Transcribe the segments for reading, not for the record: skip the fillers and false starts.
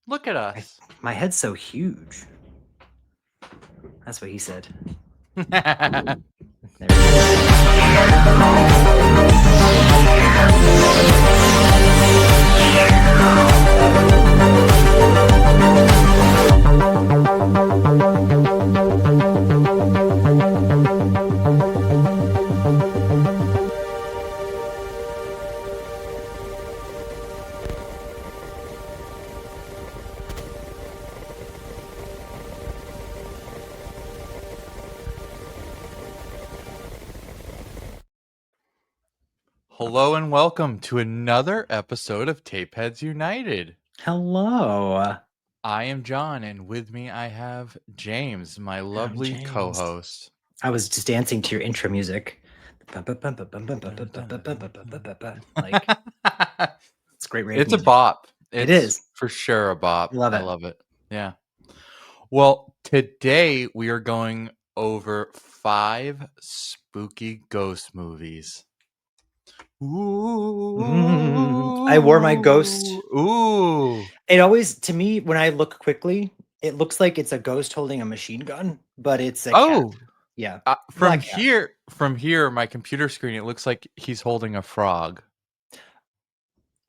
Look at us. My head's so huge. That's what he said. Hello There we go. and welcome to another episode of Tapeheads United. Hello. I am John, and with me I have James, my lovely James. co-host. I was just dancing to your intro music. Like, it's great rave It's a music. bop. It is. For sure a bop. Love I it. love it. Yeah. Well, today we are going over 5 spooky ghost movies. Ooh. I wore my ghost. Ooh. It always, to me, when I look quickly, it looks like it's a ghost holding a machine gun, but it's a cat. Yeah. From here, my computer screen, it looks like he's holding a frog.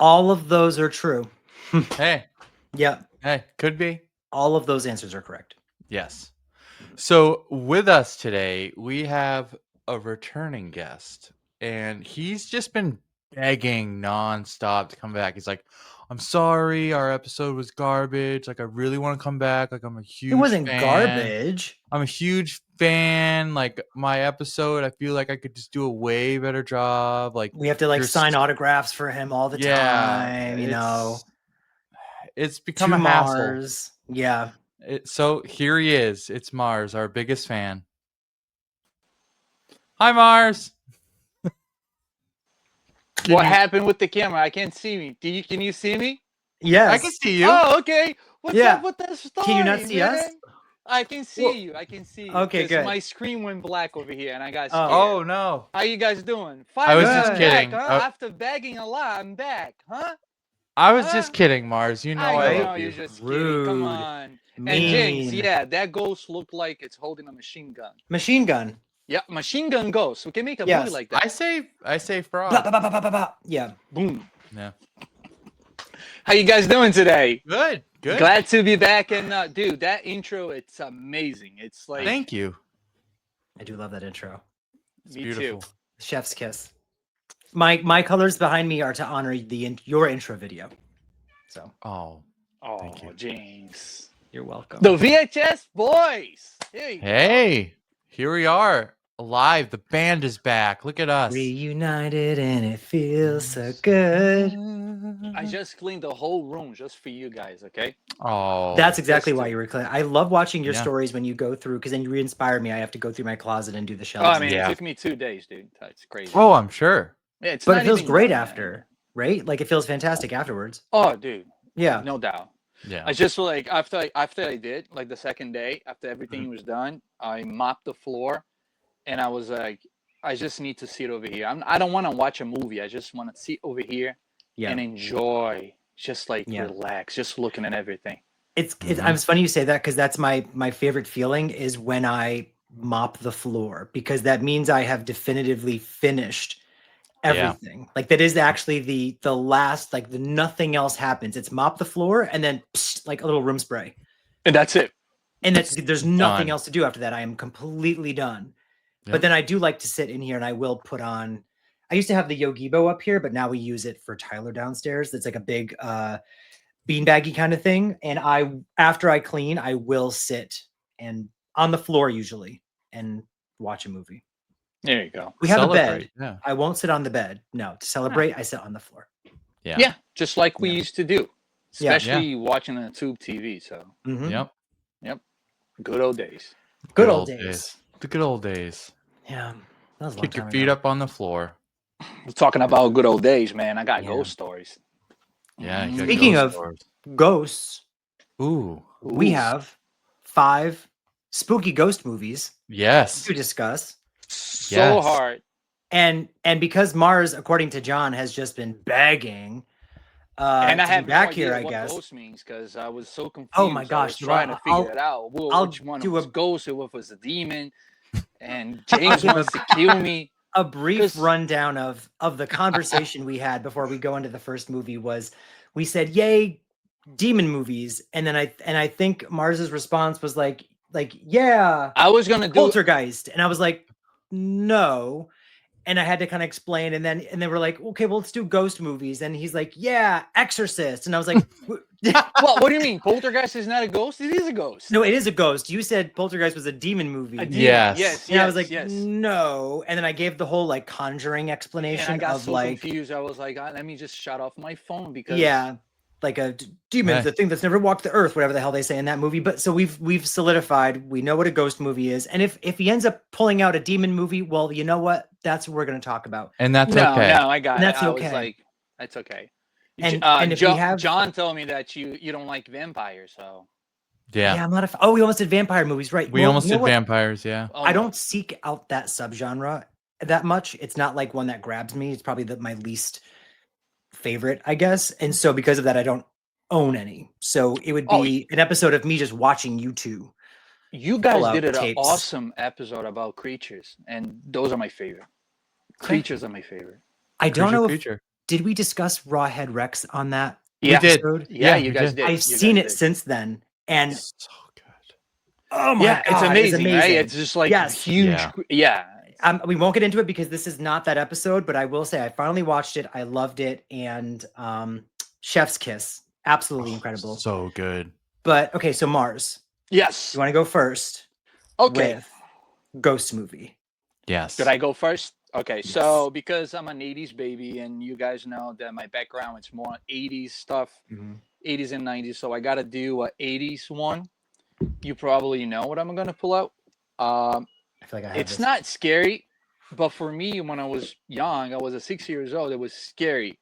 All of those are true. Hey. Yeah. Hey, could be. All of those answers are correct. Yes. So with us today, we have a returning guest, and he's just been begging nonstop to come back. He's like, I'm sorry, our episode was garbage. Like, I really want to come back. Like, I'm a huge fan. It wasn't garbage. I'm a huge fan. Like, my episode, I feel like I could just do a way better job. Like, we have to like sign autographs for him all the time, you know. It's become a hassle. Marz. Yeah. So here he is. It's Marz, our biggest fan. Hi, Marz. What happened with the camera? I can't see me. Can you see me? Yes. I can see you. Oh, okay. What's up with that story? Can you not see us? I can see you. I can see you. Okay, good. My screen went black over here, and I got scared. Oh no. How you guys doing? I was just kidding. Back, huh? After begging a lot, I'm back, huh? I was just kidding, Marz. You know I know you're just rude. kidding. Come on. Mean. And James, yeah, that ghost looked like it's holding a machine gun. Machine gun. Yeah, machine gun ghost. We can make a movie like that. I say frog. Bah, bah, bah, bah, bah, bah. Yeah. Boom. Yeah. How you guys doing today? Good. Glad to be back. And dude, that intro, it's amazing. It's like Thank you. I do love that intro. It's me beautiful. too. Chef's kiss. My colors behind me are to honor your intro video. So. Oh, thank you, James. You're welcome. The VHS boys. Hey, here we are. Alive. The band is back. Look at us. Reunited, and it feels so good. I just cleaned the whole room just for you guys, okay? Oh. That's exactly why you were cleaning. I love watching your Yeah. stories when you go through, because then you re-inspire me. I have to go through my closet and do the shelves. Oh, I mean, Yeah. it took me 2 days, dude. That's crazy. Oh, I'm sure. Yeah, it's but not it feels even great done, after, man. right? Like, it feels fantastic afterwards. Oh, dude. Yeah. No doubt. Yeah. I just feel like after I did, like the second day, after everything was done, I mopped the floor, and I was like, I just need to sit over here. I don't want to watch a movie. I just want to sit over here and enjoy, just like relax, just looking at everything. It's funny you say that, because that's my favorite feeling is when I mop the floor, because that means I have definitively finished everything. Like, that is actually the last, like, the nothing else happens. It's mop the floor and then like a little room spray. And that's it. And there's nothing else to do after that. I am completely done. Yep. But then I do like to sit in here, and I will put on, I used to have the Yogibo up here, but now we use it for Tyler downstairs. It's like a big beanbaggy kind of thing. And after I clean, I will sit and on the floor usually and watch a movie. There you go. We have a bed. Yeah. I won't sit on the bed. No, to celebrate, I sit on the floor. Yeah, just like we used to do, especially watching a tube TV. So. Yep. Good old days. Good old days. The good old days. Yeah. That was a long Kick your time feet ago. up on the floor. We're talking about good old days, man. I got ghost stories. Yeah. you got Speaking ghost of stories. ghosts, Ooh. we have 5 spooky ghost movies Yes. to discuss. So hard. And because Marz, according to John, has just been begging, And I to be have no back idea here, I what guess. ghost means because I was so confused. Oh my I was gosh, trying to figure it out. I'll Which one do was a ghost and what was a demon. And I'll James give wants to kill me. a brief 'Cause- rundown of the conversation we had before we go into the first movie. Was we said, "Yay, demon movies," and then I think Mars's response was like, "Yeah, I was gonna do Poltergeist," and I was like, "No." And I had to kind of explain, and then we're like, okay, well, let's do ghost movies. And he's like, yeah, Exorcist. And I was like, well, what do you mean? Poltergeist is not a ghost? It is a ghost. no, it is a ghost. You said Poltergeist was a demon movie. A demon. Yes. And I was like, no. And then I gave the whole like Conjuring explanation and I got of so like, confused. I was like, let me just shut off my phone because yeah, like a demon's the thing that's never walked the earth, whatever the hell they say in that movie. But so we've solidified, we know what a ghost movie is. And if he ends up pulling out a demon movie, well, you know what? That's what we're going to talk about. And that's no, okay. No, I got and it. that's I okay. was like, that's okay. And if we have John told me that you don't like vampires, so yeah, I'm not a. Oh, we almost did vampire movies, right? We almost did vampires. Yeah, Oh, I don't seek out that subgenre that much. It's not like one that grabs me. It's probably my least favorite, I guess. And so because of that, I don't own any. So it would be an episode of me just watching you two. You guys did an awesome episode about creatures, and those are my favorite. Creatures are my favorite. I don't know if did we discuss Rawhead Rex on that episode? Yeah, you guys did. I've seen it since then, and it's so good. Oh my god, it's amazing, right? It's just like huge. Yeah. We won't get into it because this is not that episode, but I will say I finally watched it. I loved it, and Chef's Kiss, absolutely incredible, so good. But okay, so Marz, yes, you want to go first? Okay, with Ghost movie. Yes. Should I go first? Okay, yes. So because I'm an 80s baby, and you guys know that my background it's more 80s stuff, 80s and 90s, so I got to do a 80s one. You probably know what I'm gonna pull out. I feel like I have it's not scary, but for me, when I was young, I was 6 years old. It was scary.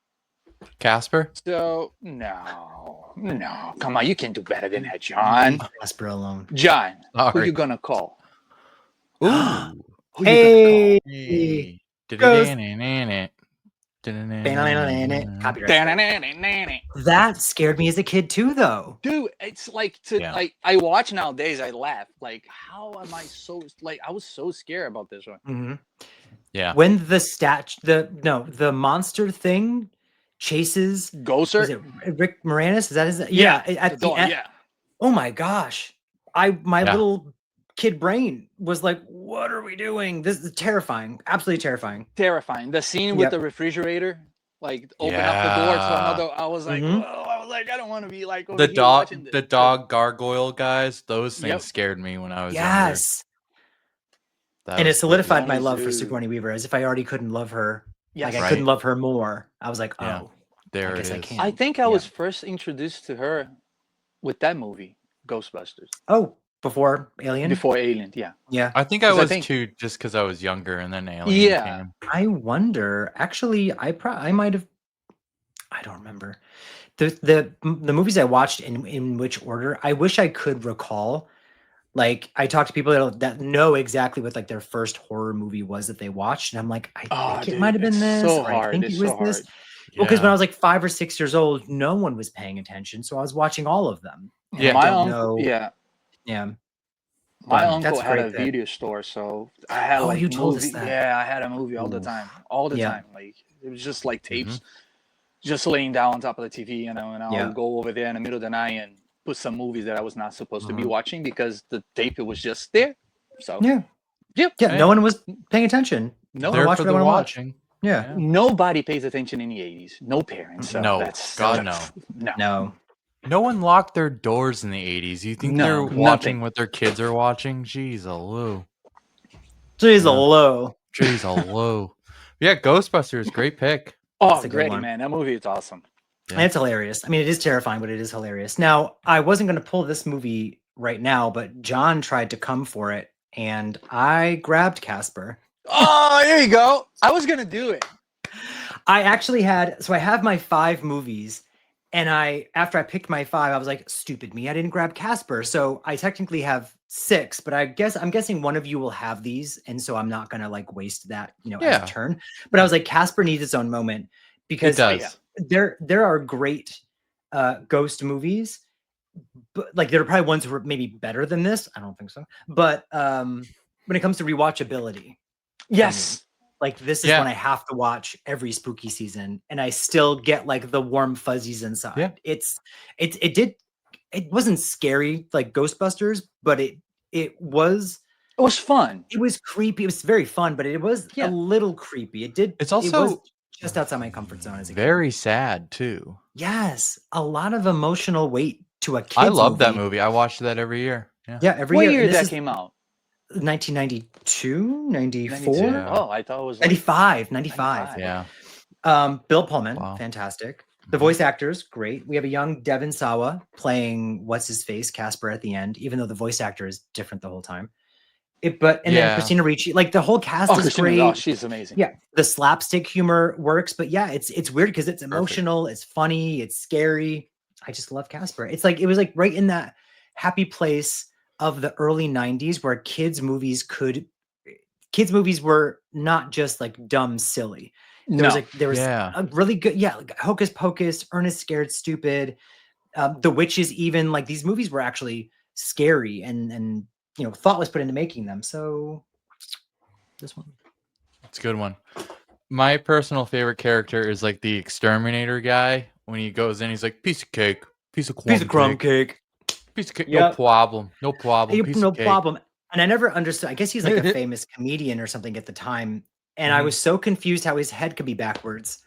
Casper? So no, come on, you can do better than that, John. Casper alone. John, who you gonna call? Ooh. Hey. That scared me as a kid too, though. Dude, it's like like I watch nowadays, I laugh. Like, how am I so like I was so scared about this one. Yeah. When the monster thing chases Ghoster? Is it Rick Moranis? Is that his? Yeah. At the end. Yeah. Oh my gosh. My little kid brain was like, what are we doing? This is terrifying. Absolutely terrifying. Terrifying. The scene with the refrigerator, like open up the door to another. I was like, whoa, I was like, I don't want to be like over the dog gargoyle guys. Those things scared me when I was younger. And it solidified my love for Sigourney Weaver, as if I already couldn't love her. Yes. Like I couldn't love her more. I was like, oh, there I guess it is. I can. I think I was first introduced to her with that movie, Ghostbusters. Oh, before Alien? Before Alien, yeah. Yeah. I think I was too, just because I was younger, and then Alien came. I wonder. Actually, I might have. I don't remember the movies I watched in which order. I wish I could recall. Like I talked to people that know exactly what like their first horror movie was that they watched, and I'm like, I think it might have been this. So or hard. I think it was this. Well, because when I was like 5 or 6 years old, no one was paying attention, so I was watching all of them. Yeah, my uncle. Yeah. My uncle had a video store, so I had like you told us that. Yeah, I had a movie all the time, time. Like it was just like tapes, just laying down on top of the TV, you know, and I'll go over there in the middle of the night and put some movies that I was not supposed to be watching because the tape was just there. So no one was paying attention. No one watched what I watching. Yeah. Nobody pays attention in the 80s. No parents. So no. No one locked their doors in the 80s. You think they're watching what their kids are watching? Jeez, Lou. Yeah, Ghostbusters, great pick. Oh, great, man. That movie is awesome. Yeah. And it's hilarious. I mean, it is terrifying, but it is hilarious. Now, I wasn't going to pull this movie right now, but John tried to come for it, and I grabbed Casper. Oh, there you go. I was going to do it. I actually I have my 5 movies, and after I picked my 5, I was like, stupid me, I didn't grab Casper. So I technically have 6, but I'm guessing one of you will have these, and so I'm not going to like waste that, as a turn. But I was like, Casper needs its own moment because there are great ghost movies, but like there are probably ones who are maybe better than this. I don't think so. But when it comes to rewatchability, Yes. like this is when I have to watch every spooky season, and I still get like the warm fuzzies inside. Yeah. It wasn't scary like Ghostbusters, but it was fun. It was creepy. It was very fun, but it was a little creepy. It's it also was just outside my comfort zone as a kid. very sad too. Yes, a lot of emotional weight to a kid's I love that movie. I watched that every year. Yeah, every What year. year that came out? 1992, 94? Yeah. Oh, I thought it was like 95. Yeah. Bill Pullman, Wow. Mhm. fantastic. The voice actors, great. We have a young Devon Sawa playing what's his face, Casper at the end, even though the voice actor is different the whole time. Then Christina Ricci, like the whole cast is great. Oh, she's amazing. Yeah, the slapstick humor works, but yeah, it's weird because it's emotional, it's funny, it's scary. I just love Casper. It's like it was like right in that happy place of the early 90s where kids movies were not just like dumb silly. There was a really good, like Hocus Pocus, Ernest Scared Stupid, The Witches, even like these movies were actually scary and thought was put into making them. So this one, it's a good one. My personal favorite character is like the exterminator guy. When he goes in, he's like, piece of cake, piece of crumb cake. Piece of cake, no problem. No problem. And I never understood. I guess he's like a famous comedian or something at the time. And I was so confused how his head could be backwards.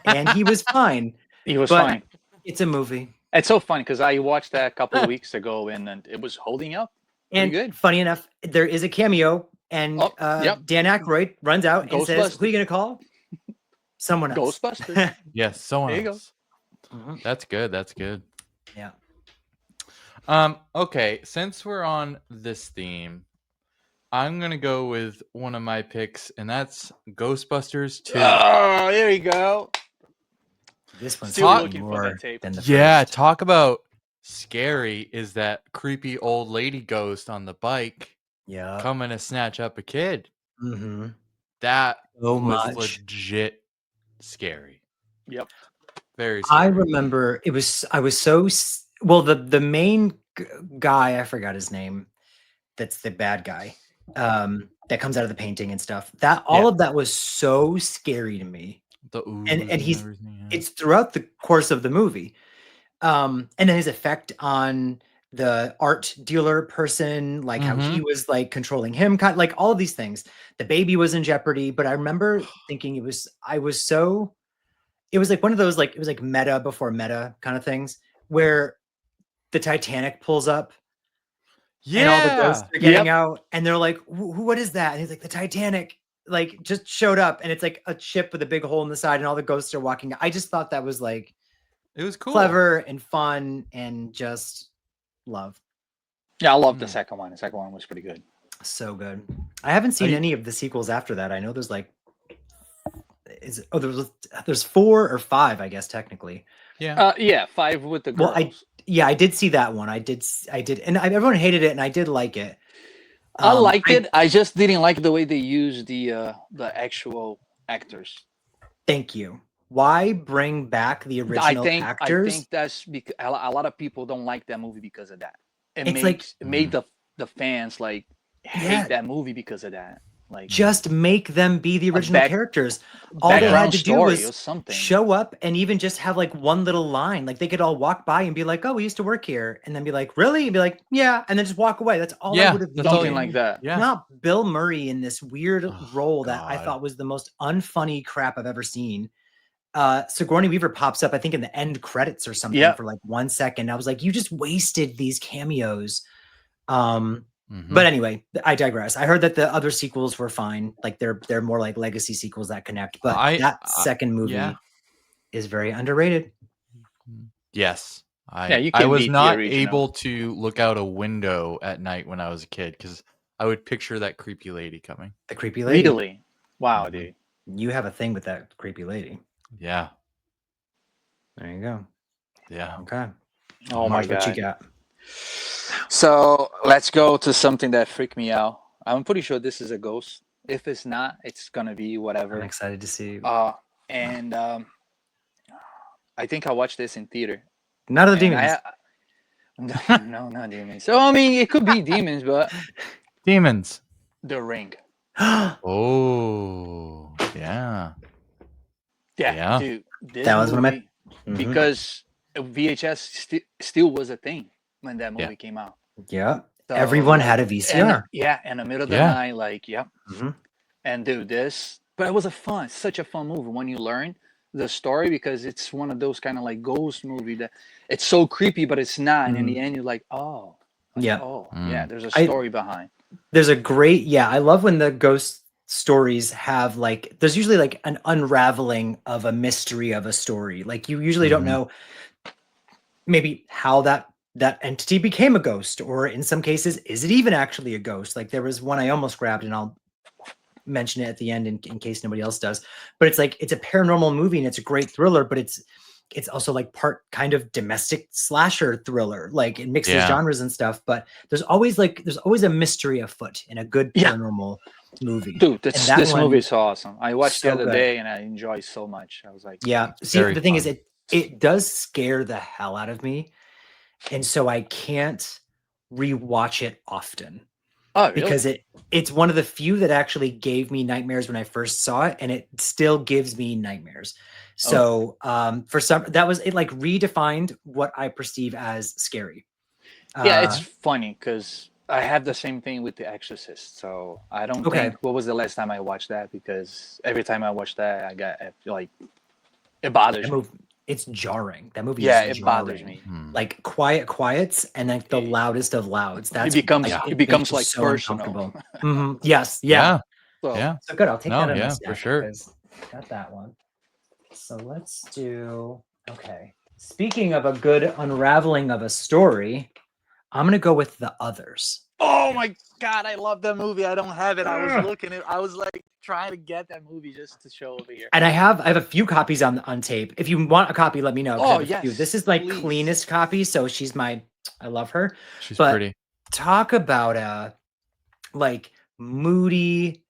And he was fine. Fine. It's a movie. It's so funny because I watched that a couple of weeks ago and it was holding up. And good. Funny enough, there is a cameo and Dan Aykroyd runs out and says, "Who are you going to call?" Someone else. Ghostbusters. Yes, someone there else. You go. That's good. Yeah. Okay, since we're on this theme, I'm gonna go with one of my picks, and that's Ghostbusters 2. Oh, there you go. This one's still looking for that tape. Than the first. First. Talk about scary is that creepy old lady ghost on the bike coming to snatch up a kid. Mm-hmm. That was legit scary. Yep. Very scary. I remember I was so the main guy, I forgot his name, that's the bad guy that comes out of the painting and stuff, that all of that was so scary to me. And it's throughout the course of the movie, and then his effect on the art dealer person, like how he was like controlling him, kind of, like all of these things. The baby was in jeopardy, but I remember thinking it was like one of those, like it was like meta before meta kind of things where the Titanic pulls up. And all the ghosts are getting out, and they're like, what is that? And he's like, the Titanic like just showed up, and it's like a ship with a big hole in the side, and all the ghosts are walking. I just thought that was like, it was cool, clever and fun, and just love. Yeah, I love the second one. The second one was pretty good. So good. I haven't seen any of the sequels after that. I know there's like, there's 4 or 5, I guess technically. Yeah, 5 with the girls. Well, I did see that one. I did, and everyone hated it, and I did like it. I liked it. I just didn't like the way they used the actual actors. Thank you. Why bring back the original actors? I think that's because a lot of people don't like that movie because of that. It made the fans like hate that movie because of that. Like, just make them be the original characters. All they had to do was show up and even just have like one little line. Like they could all walk by and be like, "Oh, we used to work here," and then be like, "Really?" And be like, "Yeah," and then just walk away. That's all I would have done. Something like that. Yeah. Not Bill Murray in this weird role that I thought was the most unfunny crap I've ever seen. Sigourney Weaver pops up, I think, in the end credits or something for like 1 second. I was like, you just wasted these cameos. But anyway, I digress. I heard that the other sequels were fine. Like they're more like legacy sequels that connect. But that second movie is very underrated. Yes. I was not able to look out a window at night when I was a kid because I would picture that creepy lady coming. The creepy lady? Really? Wow, dude. You have a thing with that creepy lady. Yeah. There you go. Yeah. Okay. Oh my God. What you got? So let's go to something that freaked me out. I'm pretty sure this is a ghost. If it's not, it's gonna be whatever. I'm excited to see. I think I watched this in theater. None of the And demons. no, not demons. So I mean, it could be demons, but Demons. The Ring. Oh, yeah. Yeah. Dude, this That was one of my- movie because VHS still was a thing when that movie came out. Yeah. So, Everyone had a VCR. In the middle of the night, like, And dude, but it was such a fun movie when you learn the story, because it's one of those kind of like ghost movie that it's so creepy, but it's not. And in the end, you're like, there's a story behind. There's a great, I love when the ghost stories have like, there's usually like an unraveling of a mystery of a story. Like you usually don't know maybe how that entity became a ghost, or in some cases, is it even actually a ghost? Like there was one I almost grabbed, and I'll mention it at the end in case nobody else does. But it's like, it's a paranormal movie and it's a great thriller, but it's also like part kind of domestic slasher thriller. Like it mixes genres and stuff, but there's always a mystery afoot in a good paranormal movie. Dude, this movie is awesome. I watched the other day and I enjoyed so much. I was like, see, the thing is, it does scare the hell out of me. And so I can't rewatch it often. Oh, really? Because it's one of the few that actually gave me nightmares when I first saw it, and it still gives me nightmares. So for some, it like redefined what I perceive as scary. It's funny because I have the same thing with The Exorcist. So I don't think, what was the last time I watched that? Because every time I watch that, I got like, it bothers me. It's jarring. That movie is jarring. Bothers me. Like quiets and like the loudest of louds. That's it becomes like so personal. Yes. Yeah. So good. I'll take that in for sure. Got that one. So let's do. Okay. Speaking of a good unraveling of a story, I'm gonna go with The Others. Oh my God, I love that movie. I don't have it. I was looking at. I was like trying to get that movie just to show over here. And I have a few copies on tape. If you want a copy, let me know. Oh yes. This is like cleanest copy, so I love her. She's pretty. Talk about like moody.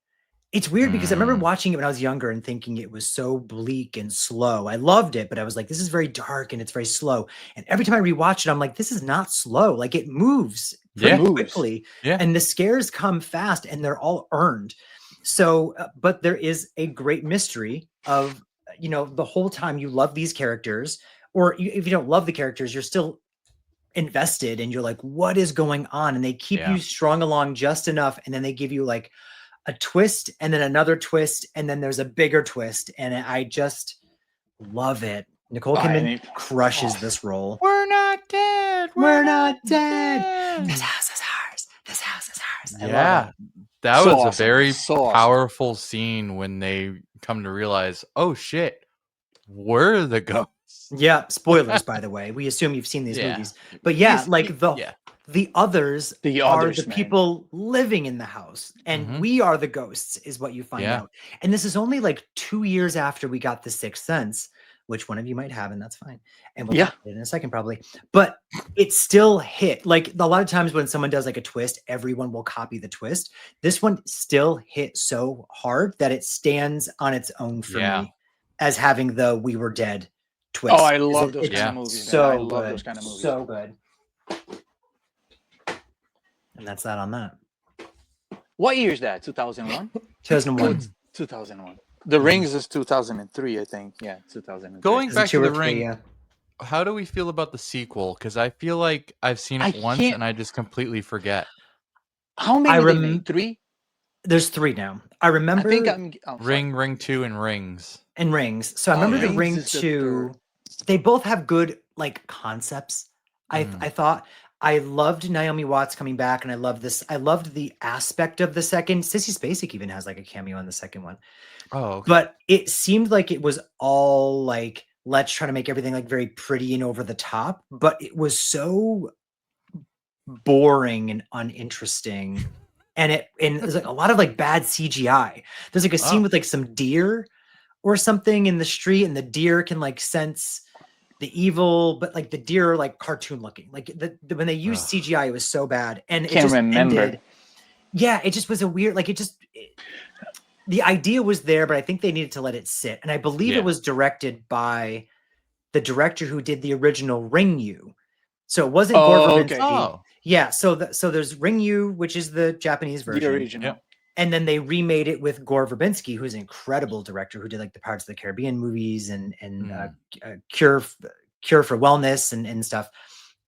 It's weird because I remember watching it when I was younger and thinking it was so bleak and slow. I loved it, but I was like, this is very dark and it's very slow. And every time I rewatch it, I'm like, this is not slow. Like it moves pretty quickly. Yeah. And the scares come fast and they're all earned. So, but there is a great mystery of, the whole time you love these characters, or if you don't love the characters, you're still invested and you're like, what is going on? And they keep you strung along just enough. And then they give you like a twist and then another twist. And then there's a bigger twist. And I just love it. Nicole Kidman crushes this role. We're not dead. We're not dead. This house is ours. This house is ours. Yeah. That was a very powerful scene when they come to realize, oh shit, we're the ghosts. Yeah. Spoilers, by the way. We assume you've seen these movies. But the others are the people living in the house, and we are the ghosts, is what you find out. And this is only like 2 years after we got The Sixth Sense, which one of you might have, and that's fine. And we'll talk about it in a second, probably. But it still hit. Like a lot of times when someone does like a twist, everyone will copy the twist. This one still hit so hard that it stands on its own for me as having the "we were dead" twist. Oh, I love those kind of movies. So I love those kind of movies. So good. And that's that on that. What year is that? 2001? 2001. 2001. The Rings is 2003, I think. Yeah, 2003. Going back to The Ring, how do we feel about the sequel? Because I feel like I've seen it once and I just completely forget. How many did they make? 3? There's 3 now. I remember Ring 2, and Rings. And Rings. So I remember the Ring 2. They both have good like concepts. I thought I loved Naomi Watts coming back, and I loved this. I loved the aspect of the second. Sissy Spacek even has like a cameo in the second one. Oh, okay. But it seemed like it was all like, let's try to make everything like very pretty and over the top. But it was so boring and uninteresting. And there's like a lot of like bad CGI. There's like a scene with like some deer or something in the street, and the deer can like sense the evil, but like the deer are like cartoon looking. Like when they used CGI, it was so bad. And can't remember. It just was a weird, like the idea was there, but I think they needed to let it sit. And I believe it was directed by the director who did the original Ring You. So it wasn't Gore okay. Verbinski. Oh, Yeah, so there's Ring You, which is the Japanese The version. original. Yep. And then they remade it with Gore Verbinski, who's an incredible director who did like the Pirates of the Caribbean movies and Cure for Wellness and stuff.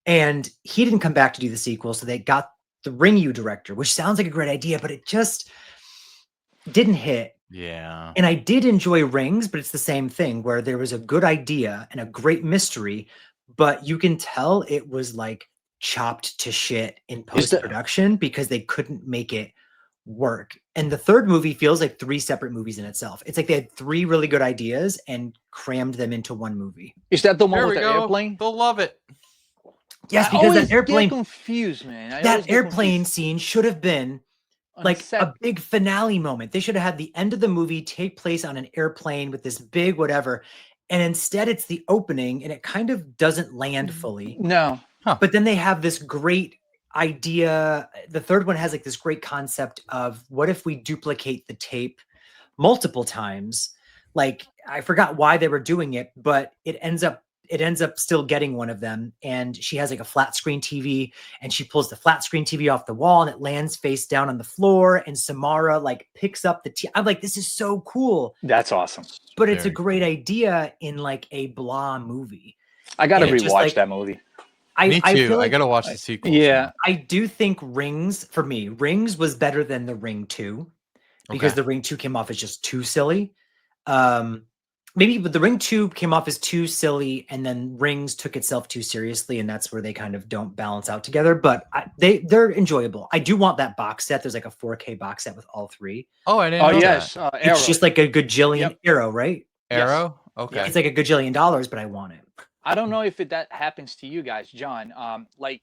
And he didn't come back to do the sequel, so they got the Ring You director, which sounds like a great idea, but it just didn't hit. yeah. And I did enjoy Rings, but it's the same thing where there was a good idea and a great mystery, but you can tell it was like chopped to shit in Is the- post-production because they couldn't make it work. And the third movie feels like 3 separate movies in itself. It's like they had 3 really good ideas and crammed them into one movie. Is that the one There with we the go. airplane? They'll love it. Yes, I because always that airplane get confused, man. I always that get airplane confused. scene should have been On like set. a big finale moment. They should have had the end of the movie take place on an airplane with this big whatever. And instead it's the opening and it kind of doesn't land fully. No. But then they have this great idea. The third one has like this great concept of what if we duplicate the tape multiple times? Like I forgot why they were doing it, but it ends up still getting one of them. And she has like a flat screen TV and she pulls the flat screen TV off the wall and it lands face down on the floor. And Samara like picks up the I'm like, this is so cool. That's awesome. But it's a Very great cool. idea in like a blah movie. I gotta And it's rewatch just like- that movie. I Me too. feel I like gotta watch the sequel. Yeah. I do think Rings, for me, Rings was better than the Ring 2 because Okay. the Ring 2 came off as just too silly. Maybe, but the Ring 2 came off as too silly, and then Rings took itself too seriously, and that's where they kind of don't balance out together. But they're enjoyable. I do want that box set. There's like a 4K box set with all 3. Oh, I didn't Oh know yes. that. Arrow. It's just like a gajillion Yep. Arrow, right? Arrow? Okay. It's like a gajillion dollars, but I want it. I don't know if that happens to you guys, John. Like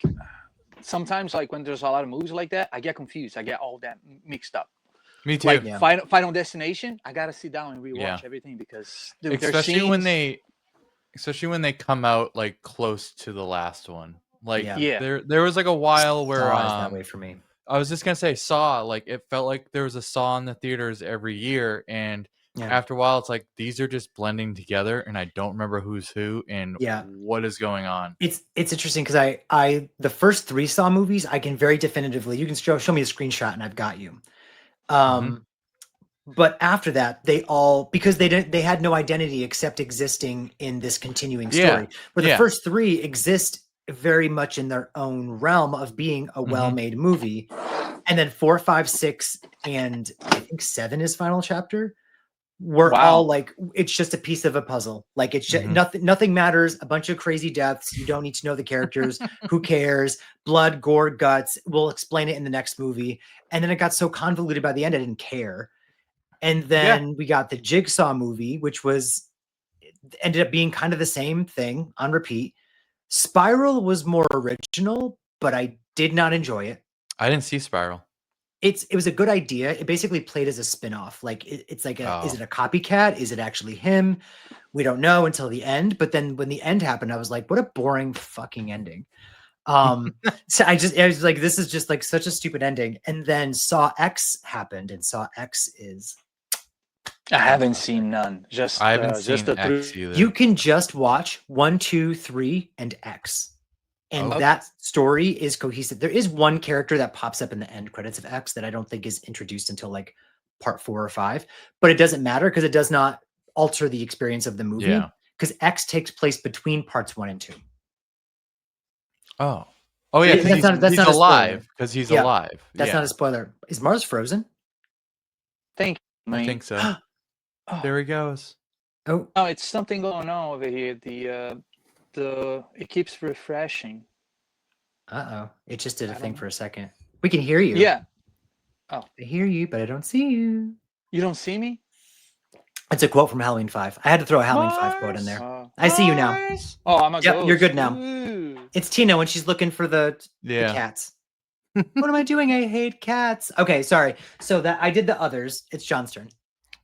sometimes, like when there's a lot of movies like that, I get confused. I get all that mixed up. Me too. Like Yeah. Final Destination, I gotta sit down and rewatch Yeah. everything because dude, there's especially when scenes- they come out like close to the last one. Like Yeah. there was like a while where Saw is that way for me. I was just gonna say Saw, like it felt like there was a Saw in the theaters every year, and Yeah. after a while it's like these are just blending together and I don't remember who's who and Yeah. what is going on. It's interesting because I the first 3 Saw movies I can very definitively, you can show me a screenshot and I've got you. But after that, they all, because they had no identity except existing in this continuing story. Yeah. Where the Yeah. first 3 exist very much in their own realm of being a well-made movie. And then 4, 5, 6, and I think 7 is final chapter. We're Wow. all like, it's just a piece of a puzzle. Like it's just nothing matters. A bunch of crazy deaths. You don't need to know the characters. Who cares? Blood, gore, guts. We'll explain it in the next movie. And then it got so convoluted by the end, I didn't care. And then we got the Jigsaw movie, which ended up being kind of the same thing on repeat. Spiral was more original, but I did not enjoy it. I didn't see Spiral. It was a good idea. It basically played as a spin-off. Like it's like is it a copycat? Is it actually him? We don't know until the end. But then when the end happened, I was like, what a boring fucking ending. So I was like, this is just like such a stupid ending. And then Saw X happened, and Saw X is I haven't seen none. Just I haven't just seen the X three. either. you can just watch 1, 2, 3, and X. And Okay. that story is cohesive. There is one character that pops up in the end credits of X that I don't think is introduced until like part 4 or 5, but it doesn't matter because it does not alter the experience of the movie. Yeah. Because X takes place between parts 1 and 2. Oh yeah, That's 'cause not he's a spoiler. alive because he's Yeah, alive. That's Yeah, not a spoiler. Is Mars frozen? Thank you. I think so. There he goes. Oh, No, it's something going on over here. It keeps refreshing. uh-oh. It just did a I thing don't for a second. We can hear you. Yeah. I hear you, but I don't see you. You don't see me? It's a quote from Halloween 5. I had to throw a Halloween 5 quote in there. Oh, I see you now. I'm a Yep, ghost. you're good now. Ooh. It's Tina when she's looking for the Yeah. cats. What am I doing? I hate cats. Okay, sorry. So that I did the others. It's John's turn.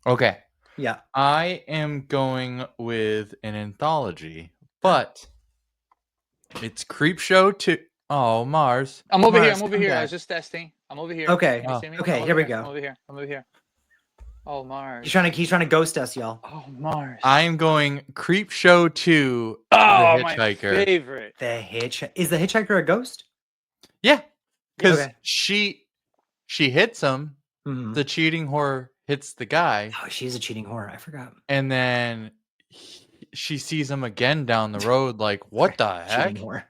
Okay. Yeah. I am going with an anthology, but it's Creepshow 2. Oh, Mars. I'm over here. Mars, I'm over come here. I back. was just testing. I'm over here. Okay. Can you see me? Okay, I'm here we over go. I'm over here. I'm over here. Oh, Marz. He's trying to ghost us, y'all. Oh, Marz. I'm going Creep Show 2, The my Hitchhiker. favorite. Is the hitchhiker a ghost? Yeah, because Okay. she hits him. Mhm. The cheating whore hits the guy, Oh, she's a cheating whore. I forgot. and then she sees him again down the road. Like, what the heck? Cheating whore.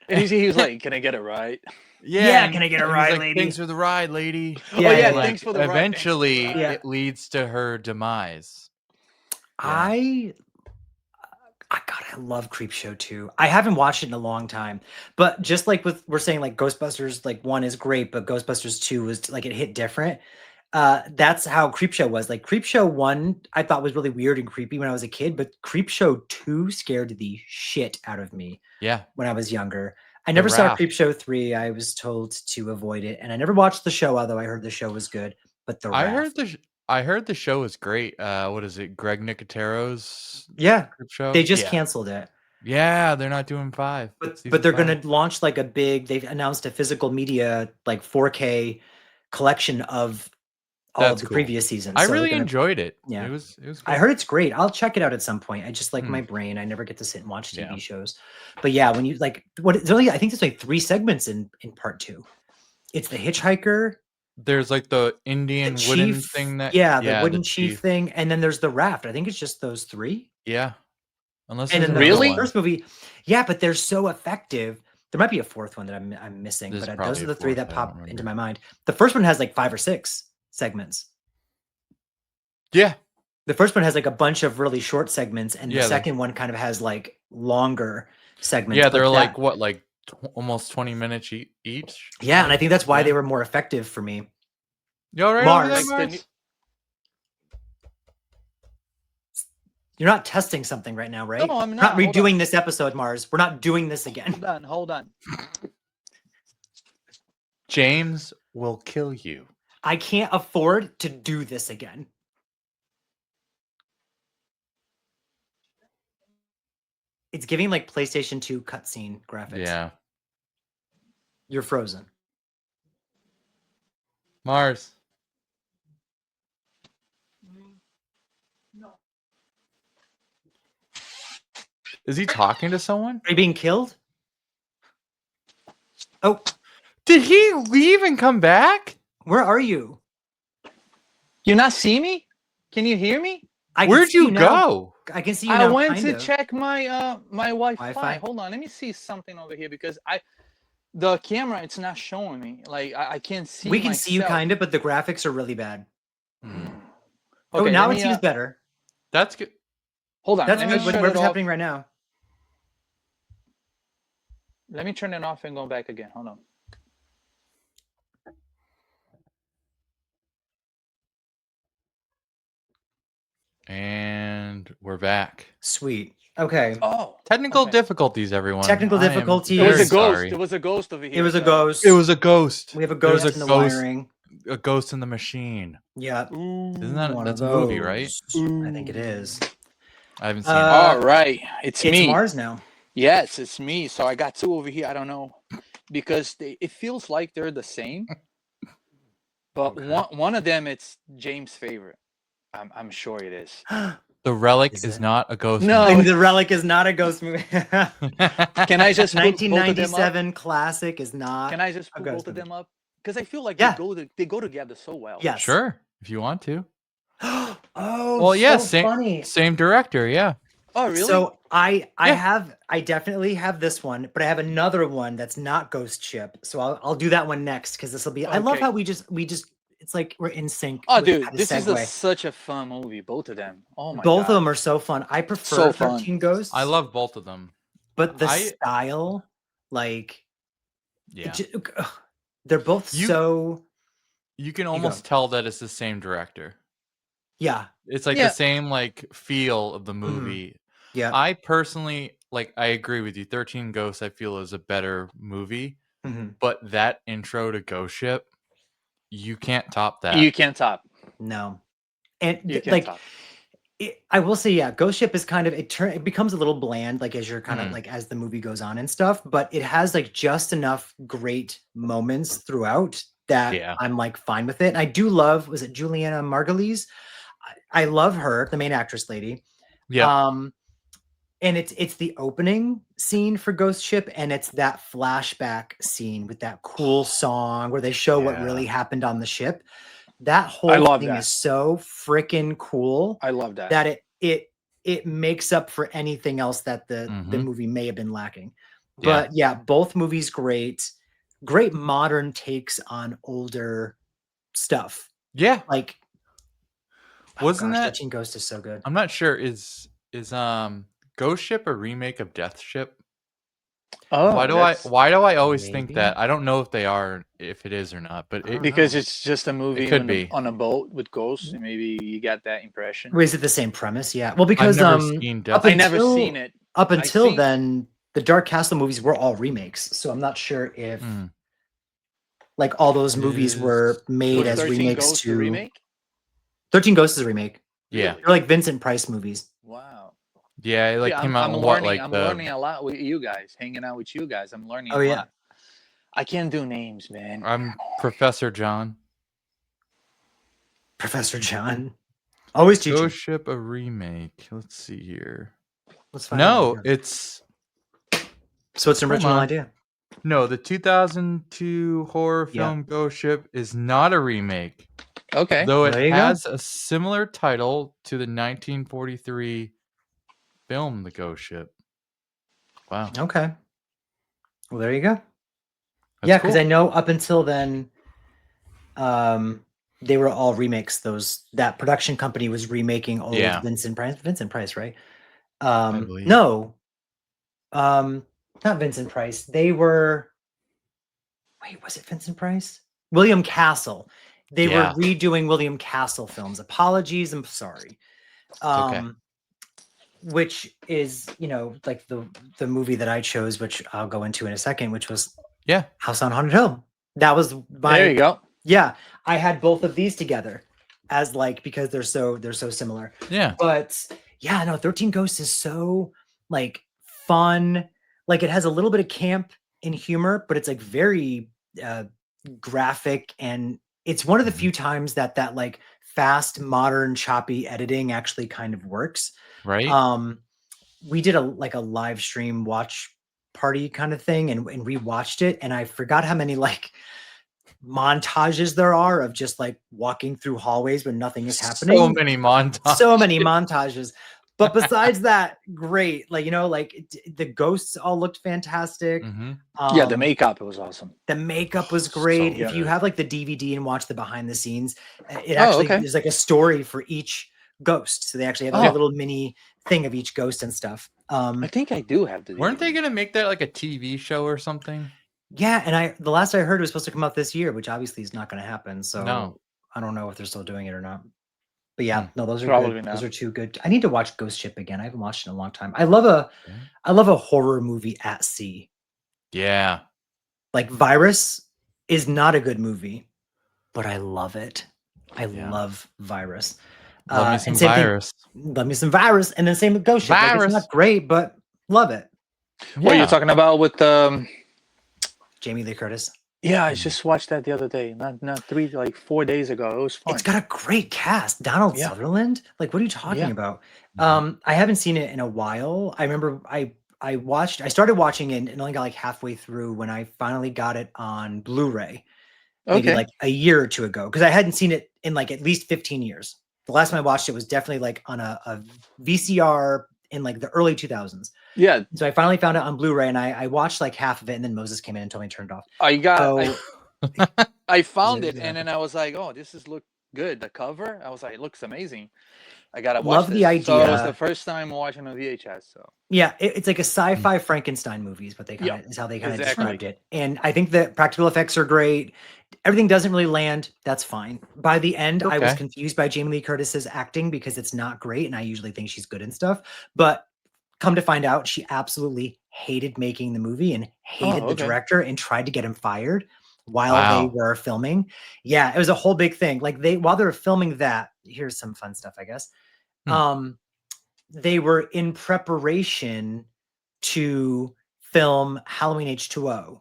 And he was like, "Can I get it right?" Yeah, and- can I get a and he's ride, like, lady? Thanks for the ride, lady. Yeah, oh yeah, yeah, yeah. thanks for the ride. Eventually, Thanks for the ride. it leads to her demise. I God, I love Creepshow 2. I haven't watched it in a long time, but just like we're saying, like Ghostbusters, like 1 is great, but Ghostbusters 2 was like it hit different. That's how Creepshow was. Like Creepshow 1, I thought was really weird and creepy when I was a kid, but Creepshow 2 scared the shit out of me Yeah, when I was younger. I never saw raft. Creepshow 3. I was told to avoid it, and I never watched the show, although I heard the show was good. But the raft. I heard the show is great. What is it? Greg Nicotero's Yeah, Creep Show. they just Yeah. canceled it. Yeah, they're not doing 5. But Season they're 5. going to launch like they've announced a physical media like 4K collection of all That's of the cool. previous seasons. I So they're really gonna- enjoyed it. Yeah. It was I good. heard it's great. I'll check it out at some point. I just like my brain. I never get to sit and watch TV shows. But yeah, when you like there's only I think there's like 3 segments in part 2. It's the hitchhiker, There's like the Indian the wooden chief, thing that the wooden chief thing, and then there's the raft. I think it's just those 3. Yeah. Unless And there's then another Really? the one. first movie, yeah, but they're so effective. There might be a 4th one that I'm missing, There's but those probably are a the 3 4th, that I don't pop remember. into my mind. The first one has like 5 or 6 segments. Yeah. The first one has like a bunch of really short segments, and Yeah, the the- second one kind of has like longer segments. Yeah, but they're that- like what, like almost 20 minutes each. yeah, and I think that's why Yeah. they were more effective for me. You all right Marz. over there, Like the Marz? new- You're not testing something right now, right? No, I'm We're not. Hold redoing on. this episode, Marz. We're not doing this again. Hold on. James will kill you. I can't afford to do this again. It's giving like PlayStation 2 cutscene graphics. Yeah. You're frozen. Marz. Is he talking to someone? Are you being killed? Oh, Did he leave and come back? where are you? You not see me? Can you hear me? I can Where'd see you now. go? I can see you I now. went kind to of. check my my Wi-Fi. Wi-Fi? Hold on, let me see something over here because the camera it's not showing me. Like I can't see. We can see you myself. kind of, but the graphics are really bad. Okay, Oh, now let it me, seems better. That's good. Hold on. That's let me good. shut it Whatever's off. happening right now. Let me turn it off and go back again. Hold on. And we're back. Sweet. Okay. Oh, Technical okay. difficulties, everyone. Technical I am difficulties. It was very a ghost. sorry. It was a ghost over here. It was a so- ghost. It was a ghost. We have a There's ghost a in the ghost. wiring. A ghost in the machine. Yeah. Isn't that One that's of a movie, right? those. I think it is. I haven't seen All right, it's It's me. Marz now. Yes, it's me. So I got 2 over here. I don't know because it feels like they're the same, but one of them it's James' favorite. I'm sure it is. it. The Relic Is is it? not a ghost No. And movie. the Relic is not a ghost movie. Can I just put both of them up? 1997 classic is not. Can I just a put ghost both of movie. them up? Because I feel like Yeah. they go together so well. Yes. Sure, if you want to. Oh, Well, yeah, so funny. same director, yeah. Oh, really? So I Yeah. definitely have this one, but I have another one that's not Ghost Ship. So I'll do that one next because this will be. I love Okay. how we just it's like we're in sync. oh, with dude, how to this is segue. such a fun movie. Both of them. Oh my Both god. of them are so fun. I prefer So fun. 13 Ghosts. I love both of them. but the I- style, like, Yeah. they're both You- so You can go. almost tell that it's the same director. yeah. It's like Yeah. the same like feel of the movie. Yeah. I personally I agree with you. 13 Ghosts I feel is a better movie, Mhm. but that intro to Ghost Ship, you can't top that. You can't top. No. And You can't like top. I will say, yeah, Ghost Ship is kind of it becomes a little bland, like as you're kind of Mhm. like as the movie goes on and stuff. But it has like just enough great moments throughout that I'm like fine with it. And I do love, was it Juliana Margulies? I love her, the main actress lady. Yeah. And it's the opening scene for Ghost Ship, and it's that flashback scene with that cool song where they show what really happened on the ship. That whole thing is so freaking cool. I love that. That it makes up for anything else that the movie may have been lacking. But yeah, both movies great. Great modern takes on older stuff. Yeah. Like, wasn't that 13 Ghosts is so good. I'm not sure. Is Ghost Ship a remake of Death Ship? Oh, why do I always think that? I don't know if they are, if it is or not, but because it's just a movie it could be on a boat with ghosts, and maybe you got that impression. Or is it the same premise? Yeah. Well, because I've never seen it. Up until then, the Dark Castle movies were all remakes, so I'm not sure if like all those movies were made as remakes to. Remake? 13 Ghosts is a remake. Yeah, they're like Vincent Price movies. Wow. Yeah, it came out in I'm learning a lot with you guys, hanging out with you guys. I'm learning a lot. I can't do names, man. I'm Professor John. Professor John. Always teaching. Ghost Ship a remake. Let's see here. Let's find out. It's so it's an original idea. No, the 2002 horror film Ghost Ship is not a remake. Okay. Though it has a similar title to the 1943 film The Ghost Ship. Wow. Okay. Well, there you go. That's because I know up until then, they were all remakes. That production company was remaking old Vincent Price, right? No, not Vincent Price. They were. Wait, was it Vincent Price? William Castle. They were redoing William Castle films. Apologies, I'm sorry. Which is, like the movie that I chose, which I'll go into in a second, which was House on Haunted Hill. That was there you go. Yeah, I had both of these together as like because they're so similar. Yeah. But yeah, no, 13 Ghosts is so like fun. Like it has a little bit of camp and humor, but it's like very graphic, and it's one of the few times that like fast, modern, choppy editing actually kind of works. Right. We did a live stream watch party kind of thing, and we watched it, and I forgot how many like montages there are of just like walking through hallways when nothing is happening. So many montages. But besides that, great. Like, like the ghosts all looked fantastic. Yeah, the makeup was awesome. The makeup was great. If you have like the DVD and watch the behind the scenes, it actually is like a story for each ghost. So they actually have a little mini thing of each ghost and stuff. I think I do have the DVD. Weren't they going to make that like a TV show or something? Yeah, and the last I heard it was supposed to come out this year, which obviously is not going to happen. So no. I don't know if they're still doing it or not. But yeah, no, those are probably good. Those are too good. I need to watch Ghost Ship again. I haven't watched it in a long time. I love a horror movie at sea. Yeah. Like Virus is not a good movie, but I love it. I love Virus. Love me some Virus. Love me some Virus. And then same with Ghost Ship. Like, it's not great, but love it. What are you talking about with Jamie Lee Curtis? Yeah, I just watched that the other day. Not 4 days ago. It was fun. It's got a great cast. Donald Sutherland. Like, what are you talking about? I haven't seen it in a while. I remember I started watching it and only got like halfway through when I finally got it on Blu-ray. Maybe like a year or two ago. Because I hadn't seen it in like at least 15 years. The last time I watched it was definitely like on a VCR in like the early 2000s. Yeah. So I finally found it on Blu-ray, and I watched like half of it, and then Moses came in and told me to turn it off. I found it, and then I was like, "Oh, this look good." The cover, I was like, "It looks amazing." I gotta watch. Love the idea. So it was the first time watching a VHS. So yeah, it's like a sci-fi Frankenstein movie is what they is how they kind of described it. And I think the practical effects are great. Everything doesn't really land. That's fine. By the end, I was confused by Jamie Lee Curtis's acting because it's not great, and I usually think she's good and stuff. But come to find out, she absolutely hated making the movie and hated the director and tried to get him fired while they were filming. Yeah, it was a whole big thing. Like while they were filming that, here's some fun stuff, I guess. They were in preparation to film Halloween H2O.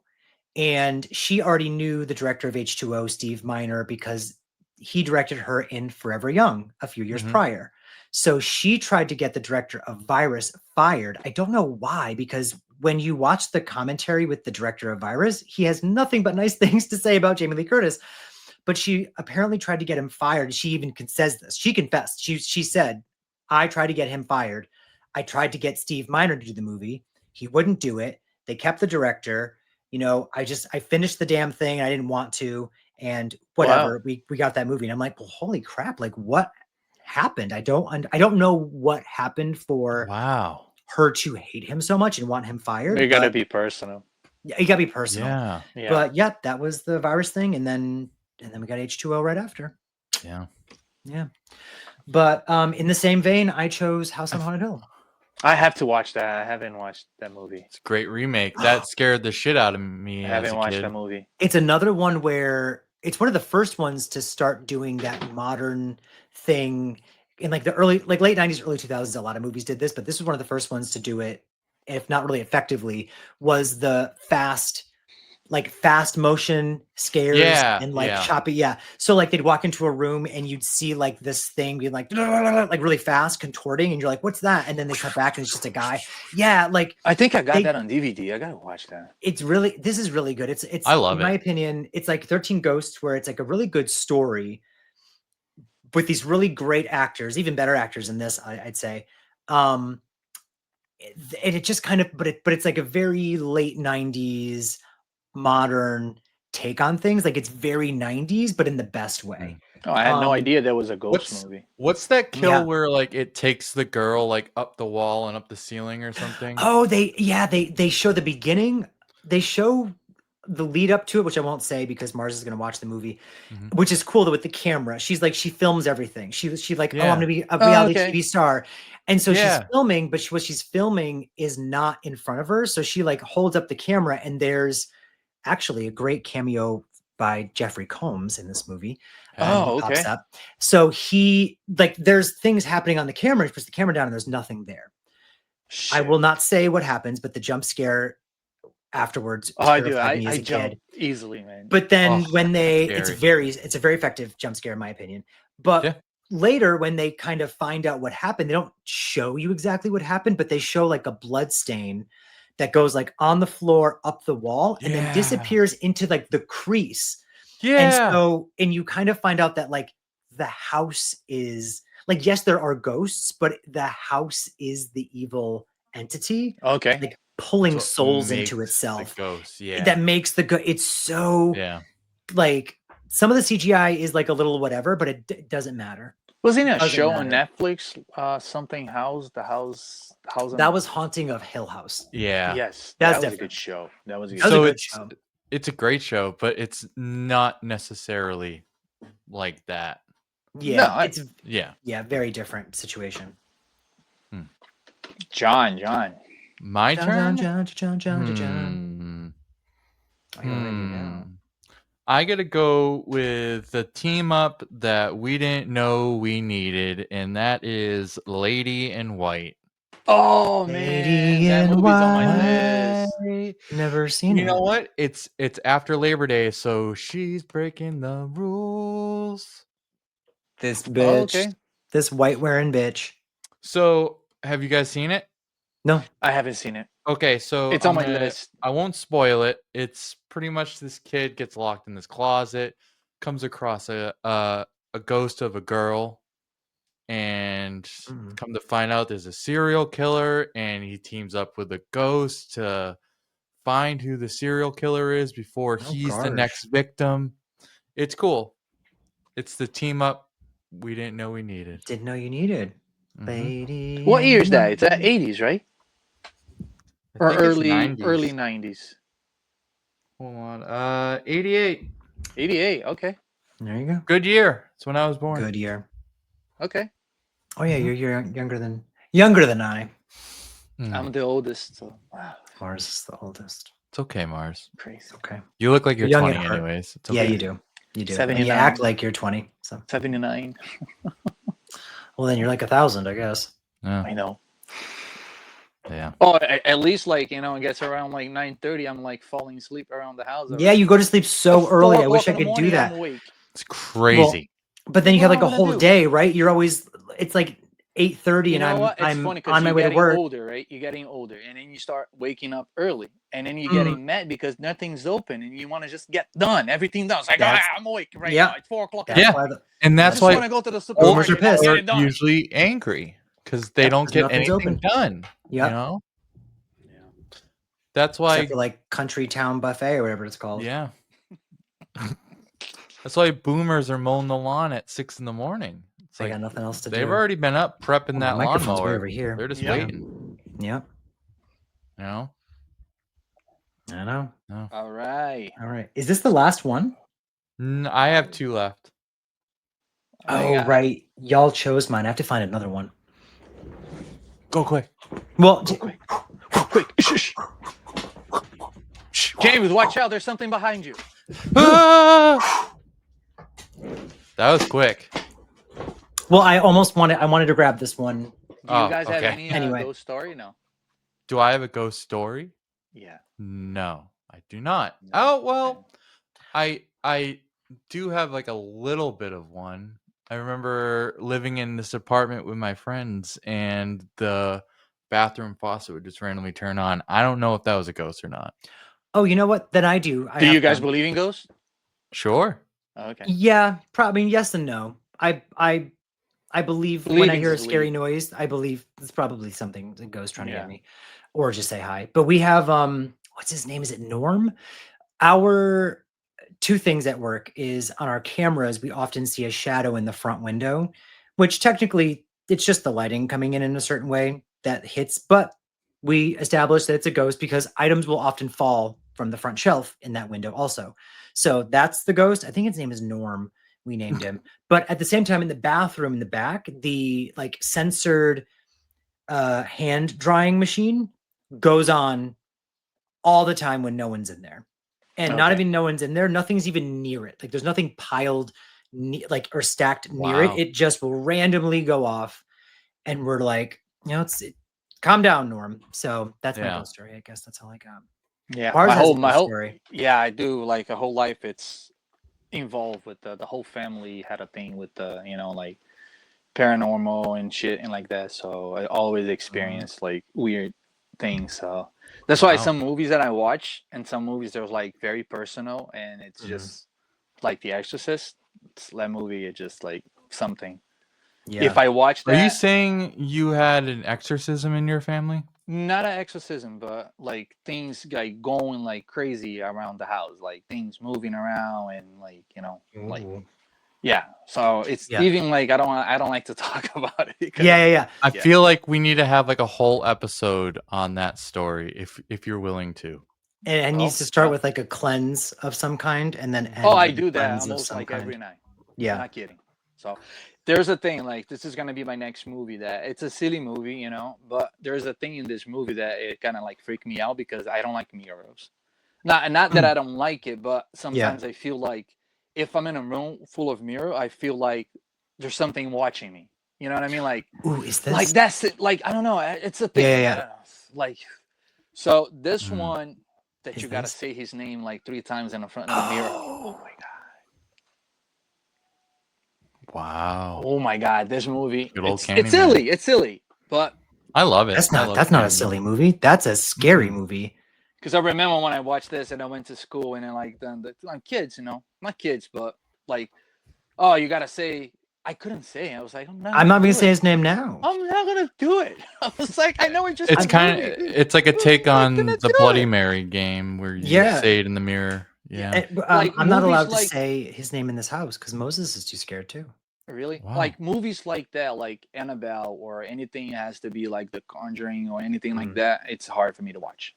and she already knew the director of H2O, Steve Miner, because he directed her in Forever Young a few years prior. So she tried to get the director of Virus fired. I don't know why, because when you watch the commentary with the director of Virus, he has nothing but nice things to say about Jamie Lee Curtis. But she apparently tried to get him fired. She even says this. She confessed. She said, I tried to get him fired. I tried to get Steve Miner to do the movie. He wouldn't do it. They kept the director. You know, I finished the damn thing. I didn't want to. And whatever, we got that movie. And I'm like, well, holy crap. Like, what happened? I don't know what happened for her to hate him so much and want him fired. You gotta be personal. Yeah, you gotta be personal. Yeah. But yeah, that was the Virus thing. And then we got H2O right after. Yeah. But in the same vein, I chose House on Haunted Hill. I have to watch that. I haven't watched that movie. It's a great remake. That scared the shit out of me. I haven't watched that movie. It's another one where it's one of the first ones to start doing that modern thing in like the late 90s, early 2000s. A lot of movies did this, but this was one of the first ones to do it, if not really effectively, was the fast motion scares and choppy. Yeah. So like they'd walk into a room and you'd see like this thing being like really fast contorting. And you're like, what's that? And then they cut back and it's just a guy. Yeah. Like, I think I got that on DVD. I got to watch that. This is really good. It's, I love in my opinion, it's like 13 Ghosts, where it's like a really good story with these really great actors, even better actors in this, I'd say. And it just kind of, but it's like a very late 90s modern take on things. Like it's very 90s, but in the best way. Oh, I had no idea there was a ghost movie. What's that kill where like it takes the girl like up the wall and up the ceiling or something? Oh, they show the beginning. They show the lead up to it, which I won't say because Marz is going to watch the movie, which is cool though with the camera. She's like, she films everything. She like, oh, I'm going to be a reality TV star. And so she's filming, but what she's filming is not in front of her. So she like holds up the camera, and there's actually a great cameo by Jeffrey Combs in this movie. Pops up. So he like, there's things happening on the camera. He puts the camera down and there's nothing there. Shit. I will not say what happens, but the jump scare afterwards. Oh, I do. I jump easily, man. But then when it's a very effective jump scare in my opinion. But later when they kind of find out what happened, they don't show you exactly what happened, but they show like a blood stain that goes like on the floor, up the wall, and then disappears into like the crease. Yeah. And you kind of find out that like the house is like, yes, there are ghosts, but the house is the evil entity. Okay. Like pulling souls into itself. The ghost, that makes it's so like some of the CGI is like a little whatever, but it doesn't matter. Wasn't a show on Netflix, something house, the house that was Haunting of Hill House. Yeah. Yes. That was a good show. That was a good show. It's a great show, but it's not necessarily like that. Yeah. Very different situation. John. My turn? John. I gotta go with the team up that we didn't know we needed, and that is Lady in White. Oh man, that movie's on my list. Never seen it. You know what? It's after Labor Day, so she's breaking the rules. This bitch. This white wearing bitch. So, have you guys seen it? No, I haven't seen it. Okay, so it's on my list. I won't spoil it. It's pretty much this kid gets locked in this closet, comes across a ghost of a girl, and come to find out there's a serial killer, and he teams up with a ghost to find who the serial killer is before he's the next victim. It's cool. It's the team up we didn't know we needed. Didn't know you needed. Lady. What year is that? It's at 80s, right? Or early 90s. Hold on. 88. 88, okay. There you go. Good year. It's when I was born. Good year. Okay. Oh yeah, you're younger than I. I'm the oldest, so wow. Marz is the oldest. It's okay, Marz. Crazy. Okay. You look like you're 20 anyways. It's okay. Yeah, you do. You do. And you act like you're 20. So 79. Well, then you're like 1,000, I guess. Yeah. I know. Yeah. Oh, at least like it gets around like 9:30. I'm like falling asleep around the house. Yeah, you go to sleep so At early. 4 I wish o'clock I in the could do morning, that. I'm awake. It's crazy. But then you have What like a am I whole gonna do? day, right? You're always it's like 8:30 You and know what? It's I'm funny because on my you're way to getting work. older, right? You're getting older, and then you start waking up early, and then you're Mm. getting mad because nothing's open, and you want to just get done, everything done. It's like, That's- I'm awake right yeah. now. It's 4 o'clock. That's Yeah. why And I that's just why want to go to the boomers are supermarket and pissed. get are it done. usually angry because they don't 'cause get nothing's anything open. done. Yeah. You know? Yeah. That's why Except for like Country Town Buffet or whatever it's called. yeah. That's why boomers are mowing the lawn at 6 a.m. It's They like got nothing else to do. they've already been up prepping Oh, that my microphone's way lawnmower. over here. They're just Yeah. waiting. Yeah. You know? I know. No. All right. All right. Is this the last one? I have 2 left. Oh, right. Y'all chose mine. I have to find another one. Go quick. Well, Quick. Shh. James, watch out. There's something behind you. Ah! That was quick. well, I wanted to grab this one. Do you Oh, guys have okay. any Anyway. ghost story? No. Do I have a ghost story? Yeah. No, I do not. No. Oh, well, I do have like a little bit of one. I remember living in this apartment with my friends and the bathroom faucet would just randomly turn on. I don't know if that was a ghost or not. Oh, you know what? Then I do. Do you guys believe in ghosts? Sure. Okay. Yeah, probably. Yes and no. I believe when I Believing hear a is scary believing. noise, I believe it's probably something that goes trying to Yeah. get me, or just say hi. But we have what's his name? Is it Norm? Our two things at work is on our cameras, we often see a shadow in the front window, which technically it's just the lighting coming in a certain way that hits. But we establish that it's a ghost because items will often fall from the front shelf in that window also. So that's the ghost. I think his name is Norm. We named him. But at the same time, in the bathroom in the back, the like censored hand drying machine goes on all the time when no one's in there. And not Okay. even no one's in there, nothing's even near it. Like there's nothing piled like or stacked near it. Wow. It just will randomly go off. And we're like, calm down, Norm. So that's my Yeah. ghost story. I guess that's all I got. Yeah. Marz has a my ghost whole story. Yeah, I do. Like a whole life, it's involved with the whole family had a thing with the like paranormal and shit and like that. So I always experienced like weird things. So that's why Wow. some movies that I watch and some movies they're like very personal and it's just like The Exorcist. That movie is just like something. Yeah. If I watch Are that, you saying you had an exorcism in your family? not an exorcism, but like things like going like crazy around the house, like things moving around and like like Ooh. yeah. So it's Yeah. even like I don't like to talk about it. Because, Yeah. I Yeah. feel like we need to have like a whole episode on that story if you're willing to. And it Well, needs to start well. with like a cleanse of some kind and then end Oh, I with a do that cleanse of almost some like kind. every night. Yeah. Not kidding. So there's a thing like this is gonna be my next movie that it's a silly movie, but there's a thing in this movie that it kind of like freaked me out because I don't like mirrors. Not that I don't like it, but sometimes I feel like if I'm in a room full of mirror, I feel like there's something watching me. You know what I mean? Like, Ooh, is this like that's it. Like I don't know. It's a thing. Yeah. I don't know. Like, so this Mm. one that Is you gotta this? say his name like 3 times in the front of the mirror. Oh my god. Wow. Oh my god, this movie. Good old It's silly. It's silly, but I love it. That's I not love that's not a Candyman. silly movie. That's a scary movie. because I remember when I watched this and I went to school and then like the kids, not kids, but like, oh, you gotta say. I couldn't say. I was like, I'm not gonna do say it. his name now. I'm not gonna do it. I was like, I know it's just. It's a kind movie. of it's like a take I'm not on gonna the do Bloody it. Mary game where you Yeah. say it in the mirror. Yeah. Like, I'm not movies allowed to like- say his name in this house because Moses is too scared too. Really? Wow. Like movies like that, like Annabelle or anything has to be like The Conjuring or anything like that. It's hard for me to watch.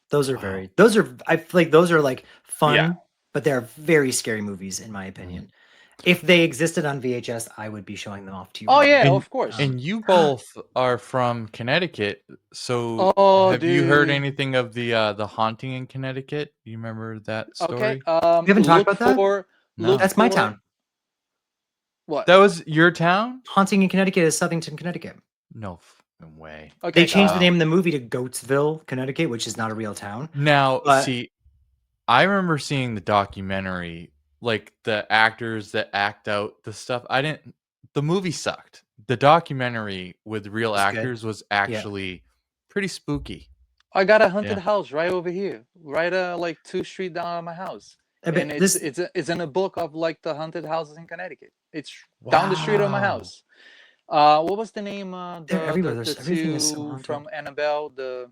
Those are Wow. I feel like those are like fun, Yeah. but they're very scary movies in my opinion. If they existed on VHS, I would be showing them off to you. Oh right yeah, And- of course. And you both are from Connecticut, so Oh, have you heard dude. anything of the haunting in Connecticut? You remember that story? Okay. We haven't talked look about that? for- No. look That's my for- town. What? That was your town? Haunting in Connecticut is Southington, Connecticut. No, way. Okay, They changed the Wow. name of the movie to Goatsville, Connecticut, which is not a real town. Now, But- see, I remember seeing the documentary, like the actors that act out the stuff. The movie sucked. The documentary with real It's good. actors was actually pretty spooky. I got a haunted Yeah. house right over here, right like 2 street down my house, I bet and this- it's in a book of like the haunted houses in Connecticut. It's down the street of my Wow. house. What was the name? They're everywhere. The Everything is so two haunted. from Annabelle. The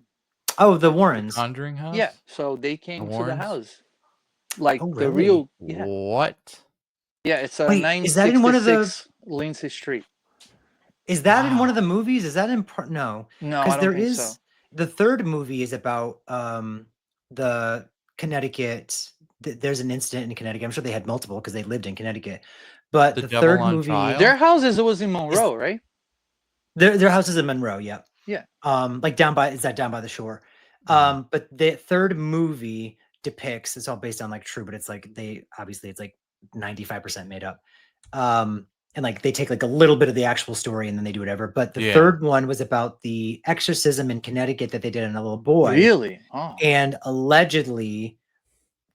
the Warrens. Conjuring House? yeah. So they came to the Warrens? house, like Oh, the really? real. Yeah, What? yeah. It's a Wait, is that in one of the- 966 Lindsay Street. Is that in one of Wow. the movies? Is that in part? No, No, I because don't there think is so. the third movie is about the Connecticut. There's an incident in Connecticut. I'm sure they had multiple because they lived in Connecticut. But The the Devil third on movie, Trial? Their houses was in Monroe, right? their house is in Monroe. Yeah. Yeah. Like down by the shore. Mhm. But the third movie depicts, it's all based on like true, but it's like it's like 95% made up. And like they take like a little bit of the actual story and then they do whatever. But the Yeah. third one was about the exorcism in Connecticut that they did on a little boy. Really? Oh. And allegedly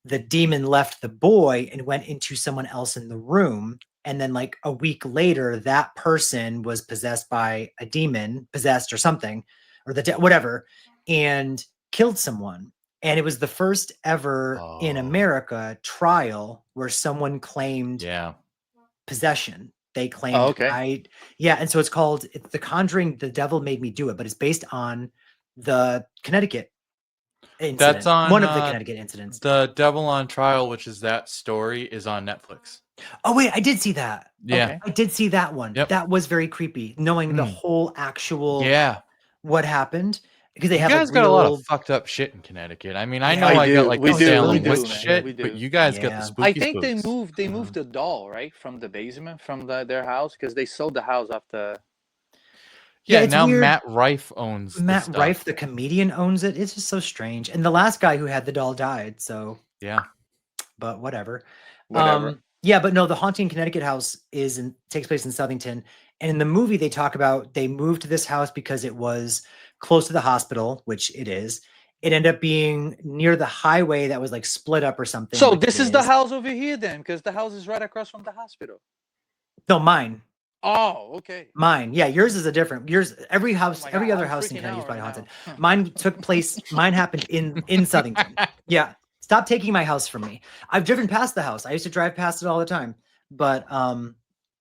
the demon left the boy and went into someone else in the room. And then like a week later, that person was possessed by a demon, possessed or something, or whatever, and killed someone. And it was the first ever in Oh. America trial where someone claimed Yeah. possession. They claimed, Oh, okay. And so it's called The Conjuring, The Devil Made Me Do It, but it's based on the Connecticut incident. That's on one of the Connecticut incidents. The Devil on Trial, which is that story, is on Netflix. Oh wait, I did see that. Yeah. Okay. I did see that one. Yep. That was very creepy, knowing the Mm. whole actual Yeah. what happened, because they You have guys like got a lot real- of fucked up shit in Connecticut. I mean, I Yeah, know we I got do, like we the do, Salem we do, witch man, shit, we do. but you guys got Yeah. the spooky I think spooks. they moved the doll, right, from the basement from their house, because they sold the house after. Yeah, Yeah, it's now weird. Matt Rife owns the Matt stuff. Rife, the comedian, owns it. It's just so strange. And the last guy who had the doll died, so Yeah. but whatever. Whatever. Yeah, but no, the Haunting Connecticut house takes place in Southington. And in the movie, they talk about they moved to this house because it was close to the hospital, which it is. It ended up being near the highway that was like split up or something. So which this it is the house over here then, because the house is right across from the hospital. No, mine. Oh, okay. Mine. Yeah, yours is a different. Yours, every house, my every God, other I'm house in freaking Connecticut is out probably right haunted. now. Mine took place. Mine happened in Southington. Yeah, stop taking my house from me. I've driven past the house. I used to drive past it all the time, but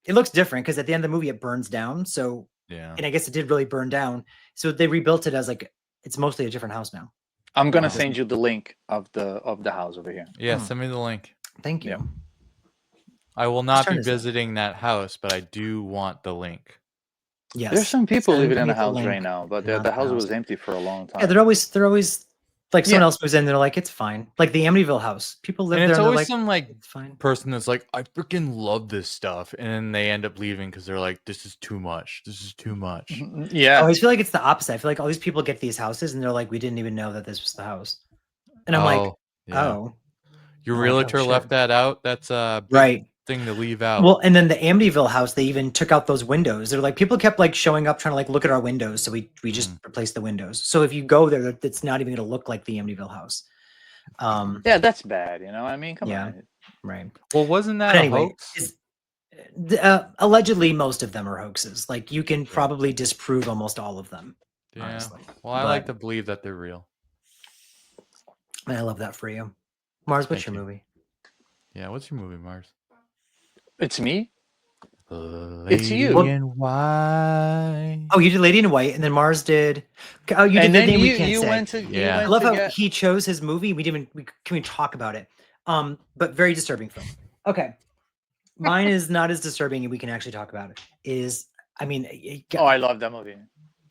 it looks different because at the end of the movie it burns down. So Yeah. and I guess it did really burn down. So they rebuilt it as like it's mostly a different house now. I'm gonna Oh. send you the link of the house over here. Yeah, Hmm. send me the link. Thank you. Yeah. I will not turn be this up. visiting that house, but I do want the link. Yes. There's some people Send living in me the the house right link. now, but Not the the house house. was empty for a long time. Yeah, they're always like someone Yeah. else moves in. They're like, it's fine. Like the Amityville house. People live And there it's and they're always like, some like it's fine. person that's like, I freaking love this stuff, and then they end up leaving because they're like, this is too much. This is too much. I Yeah. always feel like it's the opposite. I feel like all these people get these houses and they're like, we didn't even know that this was the house. And I'm like, yeah. oh, Your I'm like, oh, realtor left shit. that out. That's a big Right. thing to leave out. Well, and then the Amityville house, they even took out those windows. They're like, people kept like showing up trying to like look at our windows. So we just replaced the windows. So if you go there, it's not even going to look like the Amityville house. Yeah, that's bad. You know, I mean, come Yeah. on. Right. Well, wasn't that But a anyway, hoax? allegedly most of them are hoaxes. Like you can probably disprove almost all of them. Yeah. Honestly. Well, I like But- to believe that they're real. And I love that for you. Marz, what's Thank your you. movie? Yeah. What's your movie, Marz? It's me. Lady you. in White. Oh, you did Lady in White, and then Mars did. Oh, you did And the then name we you can't say. went to Yeah. I you love went how to get, he chose his movie. We didn't. Can we talk about it? But very disturbing film. Okay, mine is not as disturbing, and we can actually talk about it. I mean, Oh, I love that movie.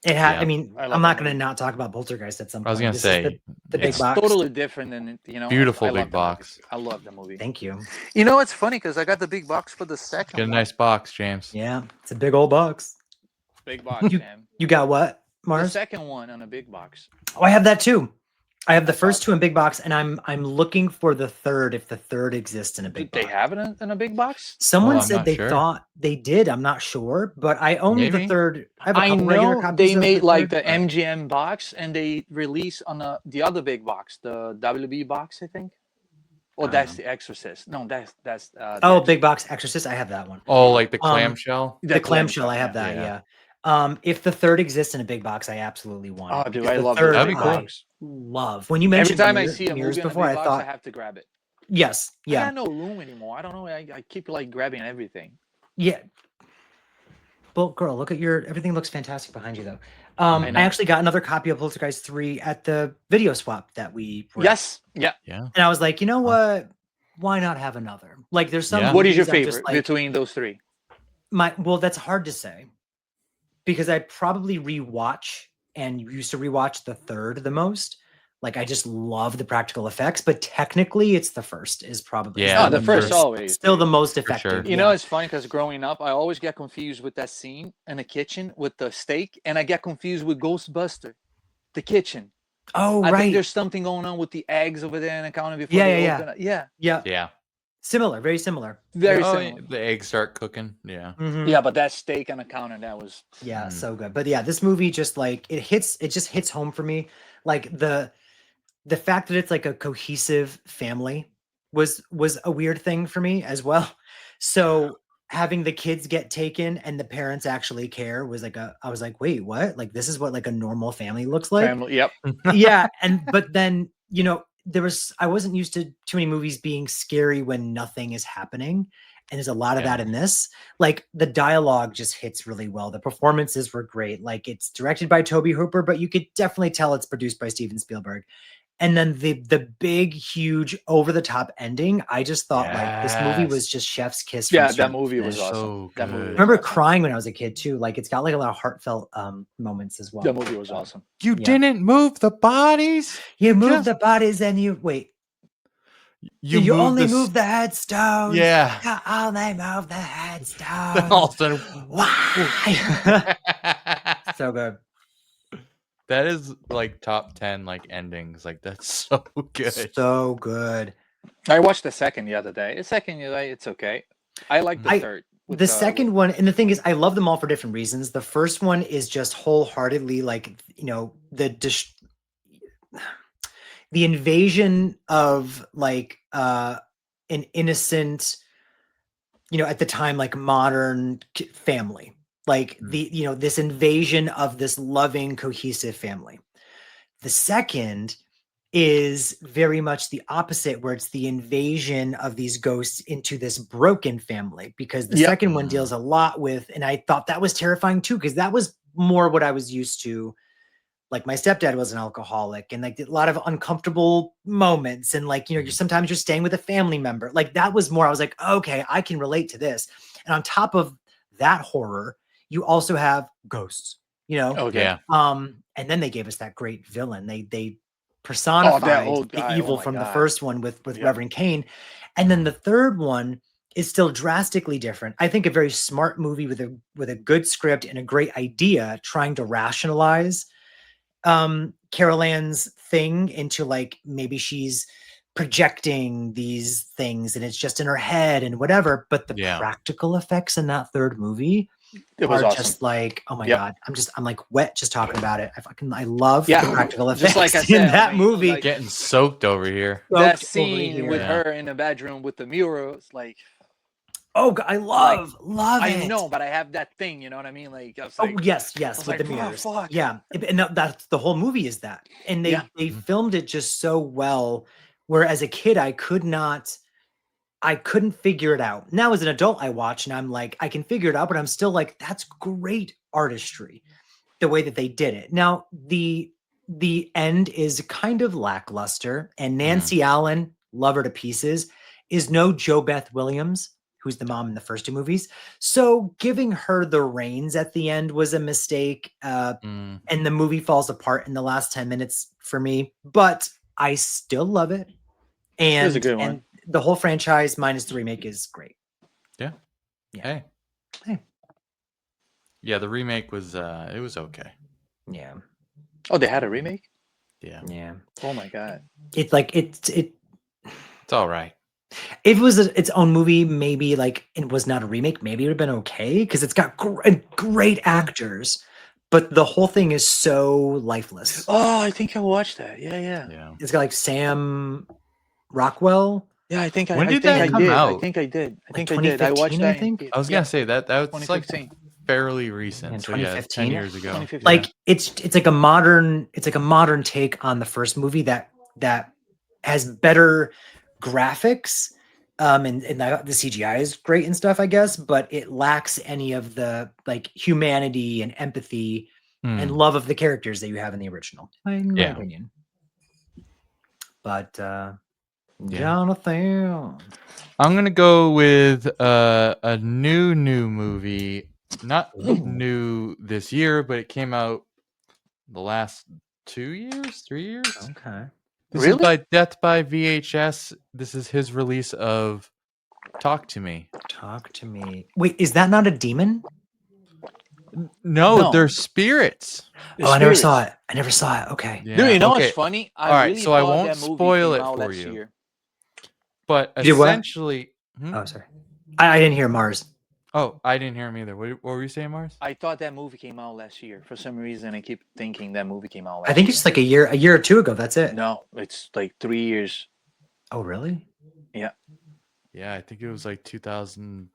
I Yeah. mean, I love I'm not that going to movie. not talk about Poltergeist at some point. I was gonna This is say the big It's box. totally different than Beautiful I love big that movie. box. I love the movie. Thank you. You know, it's funny because I got the big box for the second Get a one. nice box, James. Yeah, it's a big old box. Big box, man. You got what, The Mars? second one on a big box. Oh, I have that too. I have the first two in big box, and I'm looking for the third if the third exists in a big Did they box. have it in a big box? Someone I'm said not they sure. thought they did. I'm not sure, but I own the Maybe. third. I have a I couple regular know copies they of made the like third. the MGM box, and they released on the other big box, the WB box, I think. Oh, I don't that's know. the Exorcist. No, that's the Oh, Exorcist. big box Exorcist. I have that one. Oh, like the clamshell. The clamshell. I have that. Yeah. Yeah. If the third exists in a big box, I absolutely want it. Oh, dude, because I the love third those That'd big be cool. I box. love. When you Every mentioned time I see a mirrors movie in a before, big I box, thought I have to grab it. yes, I yeah, got no room anymore. I don't know. I keep like grabbing everything. yeah. Well, girl, look at your everything looks fantastic behind you though. I I know. actually got another copy of Poltergeist 3 at the video swap that we were at. Yes. Yeah. Yeah. And I was like, you know what? Why not have another? Like there's some Yeah. What is your movies I'm just favorite like between those three? well, that's hard to say. Because I probably rewatch and used to rewatch the third the most. Like I just love the practical effects, but technically it's the first is probably Yeah, Oh, the first always. still the dude. most sure. effective. You know, it's funny because growing up, I always get confused with that scene in the kitchen with the steak, and I get confused with Ghostbuster, the kitchen. Oh, I think right. there's something going on with the eggs over there in the counter before Yeah, they yeah, open it. Yeah, Yeah. Yeah. Similar, very similar. very Oh, similar. the eggs start cooking. Yeah. Mhm. Yeah, but that steak on the counter, that was Yeah, Mm. so good. But yeah, this movie just like it just hits home for me. Like the fact that it's like a cohesive family was a weird thing for me as well. So having the kids get taken and the parents actually care was like I was like, wait, what? Like this is what like a normal family looks like. family. Yep. Yeah, but then, I wasn't used to too many movies being scary when nothing is happening. And there's a lot of Yeah. that in this. Like the dialogue just hits really well. The performances were great. Like it's directed by Toby Hooper, but you could definitely tell it's produced by Steven Spielberg. And then the big, huge, over the top ending. I just thought like this movie was just chef's kiss. From Yeah, that start to movie was finish. awesome. So That movie good. was I remember awesome. crying when I was a kid too. Like it's got like a lot of heartfelt moments as well. That movie was awesome. You Yeah. didn't move the bodies. You move Just- the bodies and you wait. You moved only the move the headstones. Yeah. You only move the headstones. All of a sudden, Why? So good. that is like top 10 like endings. Like that's so good. So good. I watched the second the other day. The second, it's okay. I like the third. The second one, and the thing is, I love them all for different reasons. The first one is just wholeheartedly like, the invasion of like an innocent, at the time, like modern family, like this invasion of this loving, cohesive family. The second is very much the opposite, where it's the invasion of these ghosts into this broken family, because the second one deals a lot with, and I thought that was terrifying too, because that was more what I was used to. Like my stepdad was an alcoholic, and like a lot of uncomfortable moments, and like sometimes you're staying with a family member. Like that was more, I was like, okay, I can relate to this. And on top of that horror, you also have ghosts, Okay. Yeah. and then they gave us that great villain. They personified old the guy. evil Oh my from the God. first one with Yep. Reverend Cain. And then the third one is still drastically different. I think a very smart movie with a good script and a great idea, trying to rationalize Carol Ann's thing into like maybe she's projecting these things and it's just in her head and whatever. But the practical effects in that third movie It was are awesome. just like, oh my Yep. God, I'm like wet just talking about it. I love Yeah. the practical effects Just like I in said, that I mean, movie. like, Getting soaked over here. that Soaked over scene here. with Yeah. her in the bedroom with the murals, like, Oh, I love I it. know, but I have that thing, you know what I mean? Like, I was Oh like, yes, I was with like, the "Oh, mirrors. fuck." Yeah, and that's the whole movie is that, and they Yeah. they filmed it just so well. Where as a kid, I couldn't figure it out. Now as an adult, I watch and I'm like, I can figure it out, but I'm still like, that's great artistry, the way that they did it. Now the end is kind of lackluster, and Nancy Allen, love her to pieces, is no Jo Beth Williams, who's the mom in the first two movies. So giving her the reins at the end was a mistake. And the movie falls apart in the last 10 minutes for me, but I still love it. And, It was a good one. and the whole franchise minus the remake is great. Yeah. Yeah. Hey. Yeah, the remake was it was okay. Yeah. Oh, they had a remake? Yeah. Yeah. Oh my god. It's like It's all right. if it was its own movie, maybe like it was not a remake, maybe it would have been okay because it's got great actors, but the whole thing is so lifeless. Oh, I think I watched that. Yeah. Yeah. It's got like Sam Rockwell, Yeah, I think When I did think that I come did. I out? think I did. I like think I did. I watched 2015, I that. think. I was Yeah, gonna say that's like 2015. fairly recent. In So yeah, it's 10 2015? years ago. 2015. Like it's like a modern take on the first movie that has better graphics. And the CGI is great and stuff, I guess, but it lacks any of the like humanity and empathy and Hmm. love of the characters that you have in the original, in my Yeah. opinion. But Yeah. Jonathan, I'm gonna go with a new movie. Not Ooh. new this year, but it came out the last 2 years, 3 years. okay, This is Really? by Death by VHS. This is his release of Talk to Me. talk to me. Wait, is that not a demon? No, No. they're spirits. The Oh, I never Spirits. saw it. I never saw it. Okay. Yeah. Dude, you know okay. what's funny? I All right, really so I thought won't that movie spoil came it out for last you. year. But You did what? essentially, Oh, sorry. I didn't hear Marz. Oh, I didn't hear him either. What were you saying, Mars? I thought that movie came out last year. For some reason, I keep thinking that movie came out last I think year. it's just like a year or two ago. That's it. No, it's like 3 years. Oh, really? Yeah, I think it was like 2000.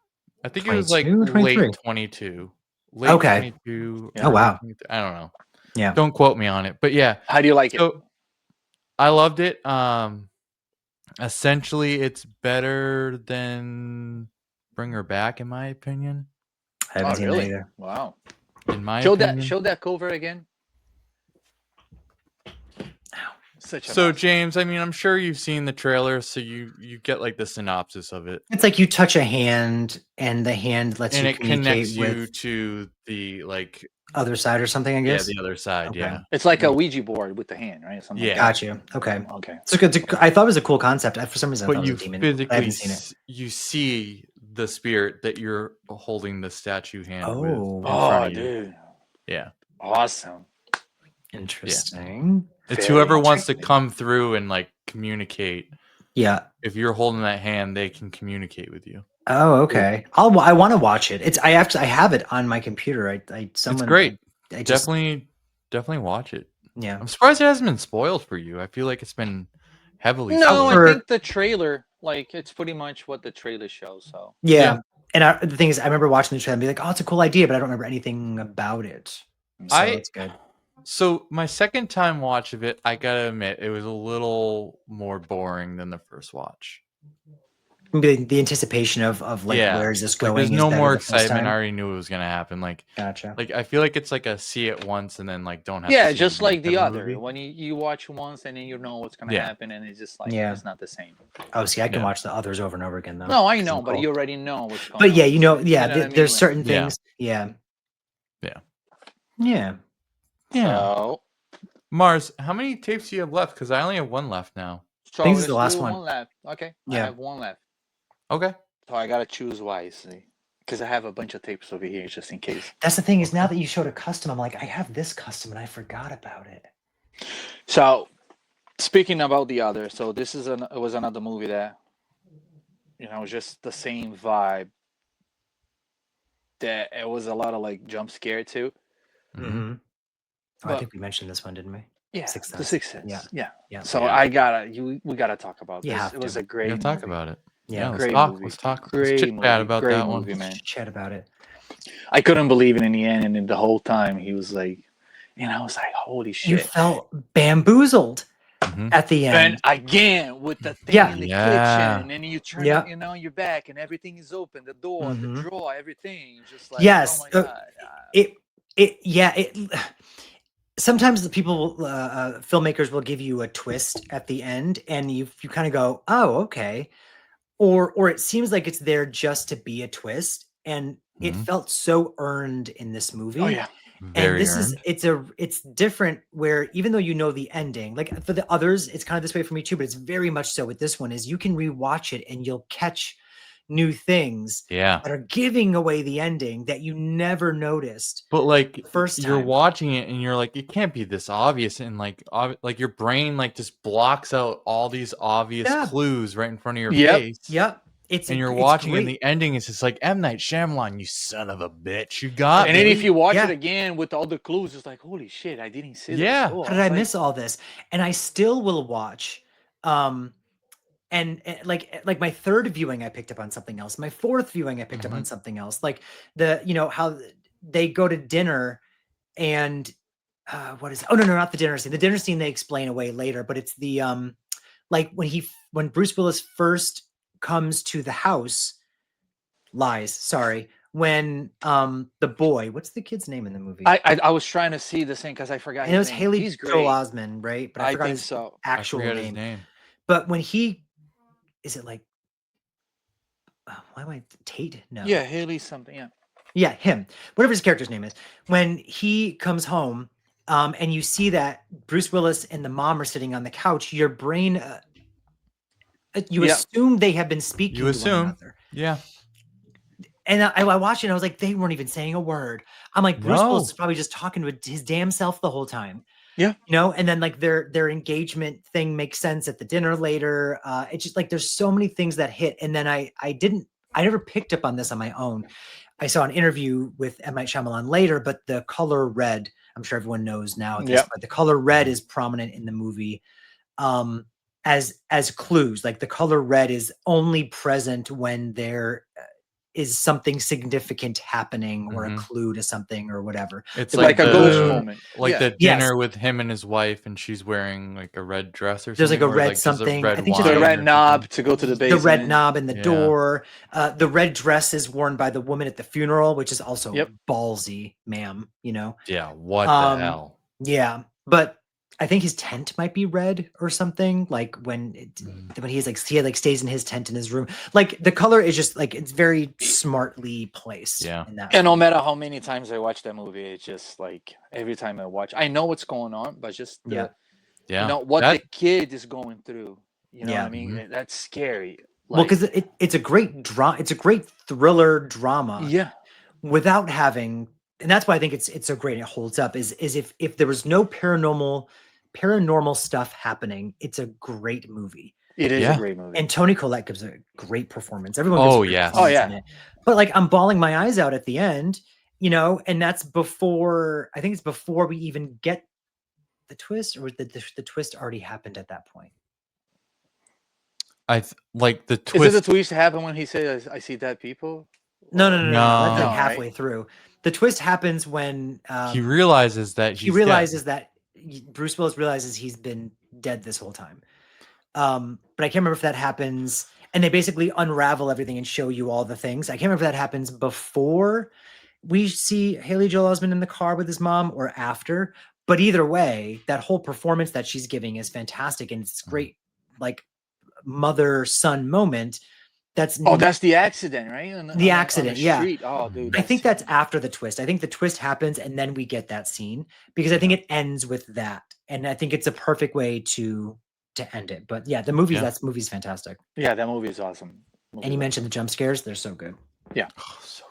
I think it was 22, like 23? late 22. Late Okay. 22. Yeah. Oh, wow. 23, I don't know. Yeah. Don't quote me on it. But yeah. How do you like it? So I loved it. Essentially it's better than Bring Her Back, in my opinion. I haven't Oh, seen really? that either. Wow. In my Show opinion. that cover again. Such a So mess. James, I mean, I'm sure you've seen the trailer, so you get like the synopsis of it. It's like you touch a hand and the hand lets And you it communicate connects with you to the like other side or something, I yeah, guess. the other side, Okay. yeah. It's like a Ouija board with the hand, right? Something Yeah. like Gotcha. Okay. that. Okay. So good. I thought it was a cool concept. For some reason, I But thought it you was a demon. I physically haven't seen it. you see the spirit that you're holding the statue hand with Oh. in front of you. Dude. Yeah. Awesome. Interesting. It's Very whoever wants to interesting. come through and like communicate. Yeah. If you're holding that hand, they can communicate with you. Oh, okay. I want to watch it. I have it on my computer. It's great. I just, Definitely watch it. yeah. I'm surprised it hasn't been spoiled for you. I feel like it's been heavily No, spoiled. For- I think the trailer, like, it's pretty much what the trailer shows. So Yeah. And the thing is, I remember watching the trailer and be like, oh, it's a cool idea, but I don't remember anything about it. So it's good. So my second time watch of it, I gotta admit, it was a little more boring than the first watch. The anticipation of like, where is this Like, going? there's is no better more the first excitement. time. I already knew it was gonna happen. Like Gotcha. I feel like it's like a see it once and then like don't have. yeah, to see just it like again the type of other. movie. When you watch once and then you know what's gonna Yeah. happen, and it's just like Yeah. it's not the same. Oh, see, I can Yeah. watch the others over and over again though. No, I 'cause know, I'm but cool. you already know what's going But on. yeah, you know what I mean? there's Like- certain Yeah. things. Yeah. Yeah. Yeah. Yeah. So, Mars, how many tapes do you have left? Because I only have one left now. so think this is the let's last do one. left. Okay. I Yeah. have one left. Okay. So I gotta choose wisely. Because I have a bunch of tapes over here just in case. That's the thing is now that you showed a custom, I'm like, I have this custom and I forgot about it. So speaking about the other, so this is it was another movie that, just the same vibe. That it was a lot of like jump scare too. Mm-hmm. Oh, I But- think we mentioned this one, didn't we? Yeah, Sixth the Sense. Sixth Sense. Yeah. Yeah. So Yeah. we gotta talk about You this. have It was to. a We're great gonna talk movie. about it. Yeah. let's Great talk. movie. Let's talk. Great Let's chit chat movie. about Great that one. movie, man. Chat about it. I couldn't believe it in the end, and then the whole time he was like, and I was like, holy You shit. felt bamboozled Mhm. at the end. And again with the thing Yeah. in the Yeah. kitchen, and then you turn Yeah. it, your back, and everything is open, the door, Mhm. the drawer, everything. Just like, Yes, oh my god. it sometimes the people filmmakers will give you a twist at the end and you kind of go, oh, okay, or it seems like it's there just to be a twist, and it Mhm. felt so earned in this movie. Oh yeah. Very And this earned. it's different, where even though you know the ending, like for the others it's kind of this way for me too, but it's very much so with this one, is you can rewatch it and you'll catch new things Yeah. that are giving away the ending that you never noticed. But like First you're time. watching it and you're like, it can't be this obvious, and like like your brain like just blocks out all these obvious Yeah. clues right in front of your Yep. face. Yep. It's And you're it's watching, and great. the ending is just like, M. Night Shyamalan, you son of a bitch, you got And me. then if you watch Yeah. it again with all the clues, it's like, holy shit, I didn't see this. Yeah. Oh, How did I like, miss all this? And I still will watch. And like my third viewing, I picked up on something else. My fourth viewing, I picked up on something else. Like how they go to dinner and what is it? Oh no, not the dinner scene. The dinner scene they explain away later, but it's the like when Bruce Willis first comes to the house. When the boy, what's the kid's name in the movie? I was trying to see the thing because I forgot. And it was his name. Haley He's Joel great. Osment, right? But I forgot think his so. actual I forget name. his name. But when is it like why am I Tate? No. Yeah, Haley something. Yeah. Yeah, him. Whatever his character's name is. When he comes home, and you see that Bruce Willis and the mom are sitting on the couch, your brain you assume they have been speaking You to one assume. another. Yeah. And I watched it and I was like, they weren't even saying a word. I'm like, Bruce Willis is probably just talking to his damn self the whole time. Yeah. And then like their engagement thing makes sense at the dinner later. It's just like there's so many things that hit. And then I never picked up on this on my own. I saw an interview with M. Night Shyamalan later, but the color red, I'm sure everyone knows now at this point, the color red is prominent in the movie as clues. Like the color red is only present when there is something significant happening or a clue to something or whatever. It's like a ghost moment. Like the dinner with him and his wife, and she's wearing like a red dress or something. There's like a red like something. A red I think the just red knob to go to the basement. The red knob in the door. The red dress is worn by the woman at the funeral, which is also ballsy, ma'am. Yeah. What the hell? Yeah, but I think his tent might be red or something. Like when he's like he stays in his tent in his room. Like the color is just like it's very smartly placed. Yeah. In that and no matter how many times I watch that movie, it's just like every time I watch, I know what's going on, but just what the kid is going through. You know what I mean? That's scary. Well, because it's a great drama. It's a great thriller drama. Yeah. Without having, and that's why I think it's so great. It holds up. Is if there was no paranormal stuff happening, it's a great movie. It is a great movie. And Toni Collette gives a great performance. Everyone gives a great performance in it. But like I'm bawling my eyes out at the end, and that's before we even get the twist, or the twist already happened at that point. Like the twist. Is it the twist happen when he says, "I see dead people"? No. That's like halfway through. The twist happens when he realizes that that Bruce Willis realizes he's been dead this whole time. But I can't remember if that happens, and they basically unravel everything and show you all the things. I can't remember if that happens before we see Haley Joel Osment in the car with his mom or after. But either way, that whole performance that she's giving is fantastic, and it's great, like mother-son moment. That's the accident, right? The accident, yeah. Street. Oh, dude. I think that's after the twist. I think the twist happens and then we get that scene because I think it ends with that, and I think it's a perfect way to end it. But yeah, that movie's fantastic. Yeah, that movie is awesome. And you mentioned the jump scares; they're so good. Yeah, so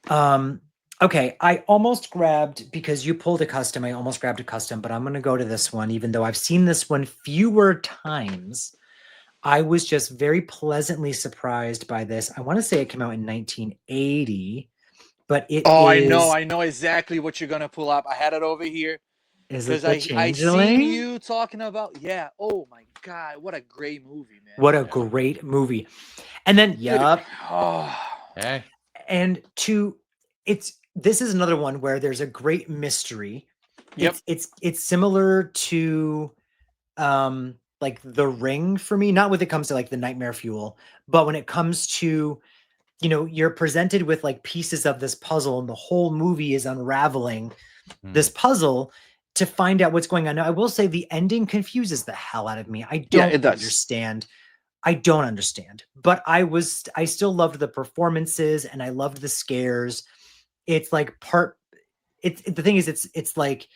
good. Okay, I almost grabbed, because you pulled a custom. I almost grabbed a custom, but I'm going to go to this one, even though I've seen this one fewer times. I was just very pleasantly surprised by this. I want to say it came out in 1980, but it I know exactly what you're gonna pull up. I had it over here. Is it The Changeling? I seen you talking about, oh my God, what a great movie, man. What a great movie. And then, Hey. And this is another one where there's a great mystery. Yep. It's similar to like The Ring for me, not when it comes to like the nightmare fuel, but when it comes to, you're presented with like pieces of this puzzle and the whole movie is unraveling this puzzle to find out what's going on. Now, I will say the ending confuses the hell out of me. I don't understand. I don't understand, but I still loved the performances and I loved the scares. It's like the thing is, it's like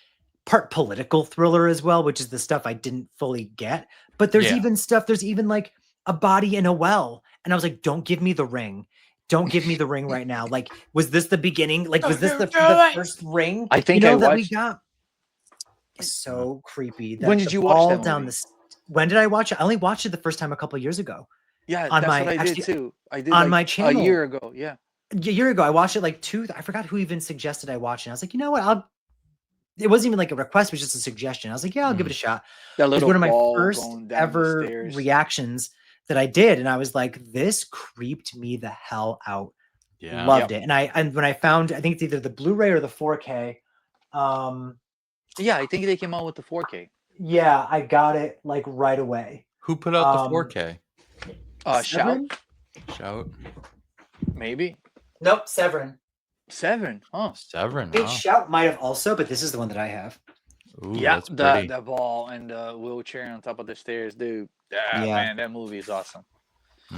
part political thriller as well, which is the stuff I didn't fully get. But there's even like a body in a well, And I was like, don't give me the ring. Don't give me the ring right now. Like, was this the beginning? Like, was this the first ring? I think that we watched. got? It's so creepy. When did you watch that movie? When did I watch it? I only watched it the first time a couple years ago. Yeah, that's what I did too. I did on my channel a year ago. Yeah, a year ago. I watched it like I forgot who even suggested I watch it. I was like, you know what? It wasn't even like a request; it was just a suggestion. I was like, yeah, I'll give it a shot. It was one of my first ever reactions that I did, and I was like, this creeped me the hell out. Yeah, loved it. And when I found, I think it's either the Blu-ray or the 4K. Yeah, I think they came out with the 4K. Yeah, I got it like right away. Who put out the 4K? Shout. Maybe. Nope, Severin. Huh. Severin. Wow. Shout might have also, but this is the one that I have. Ooh, yeah, the ball and the wheelchair on top of the stairs, dude. Yeah, man, that movie is awesome.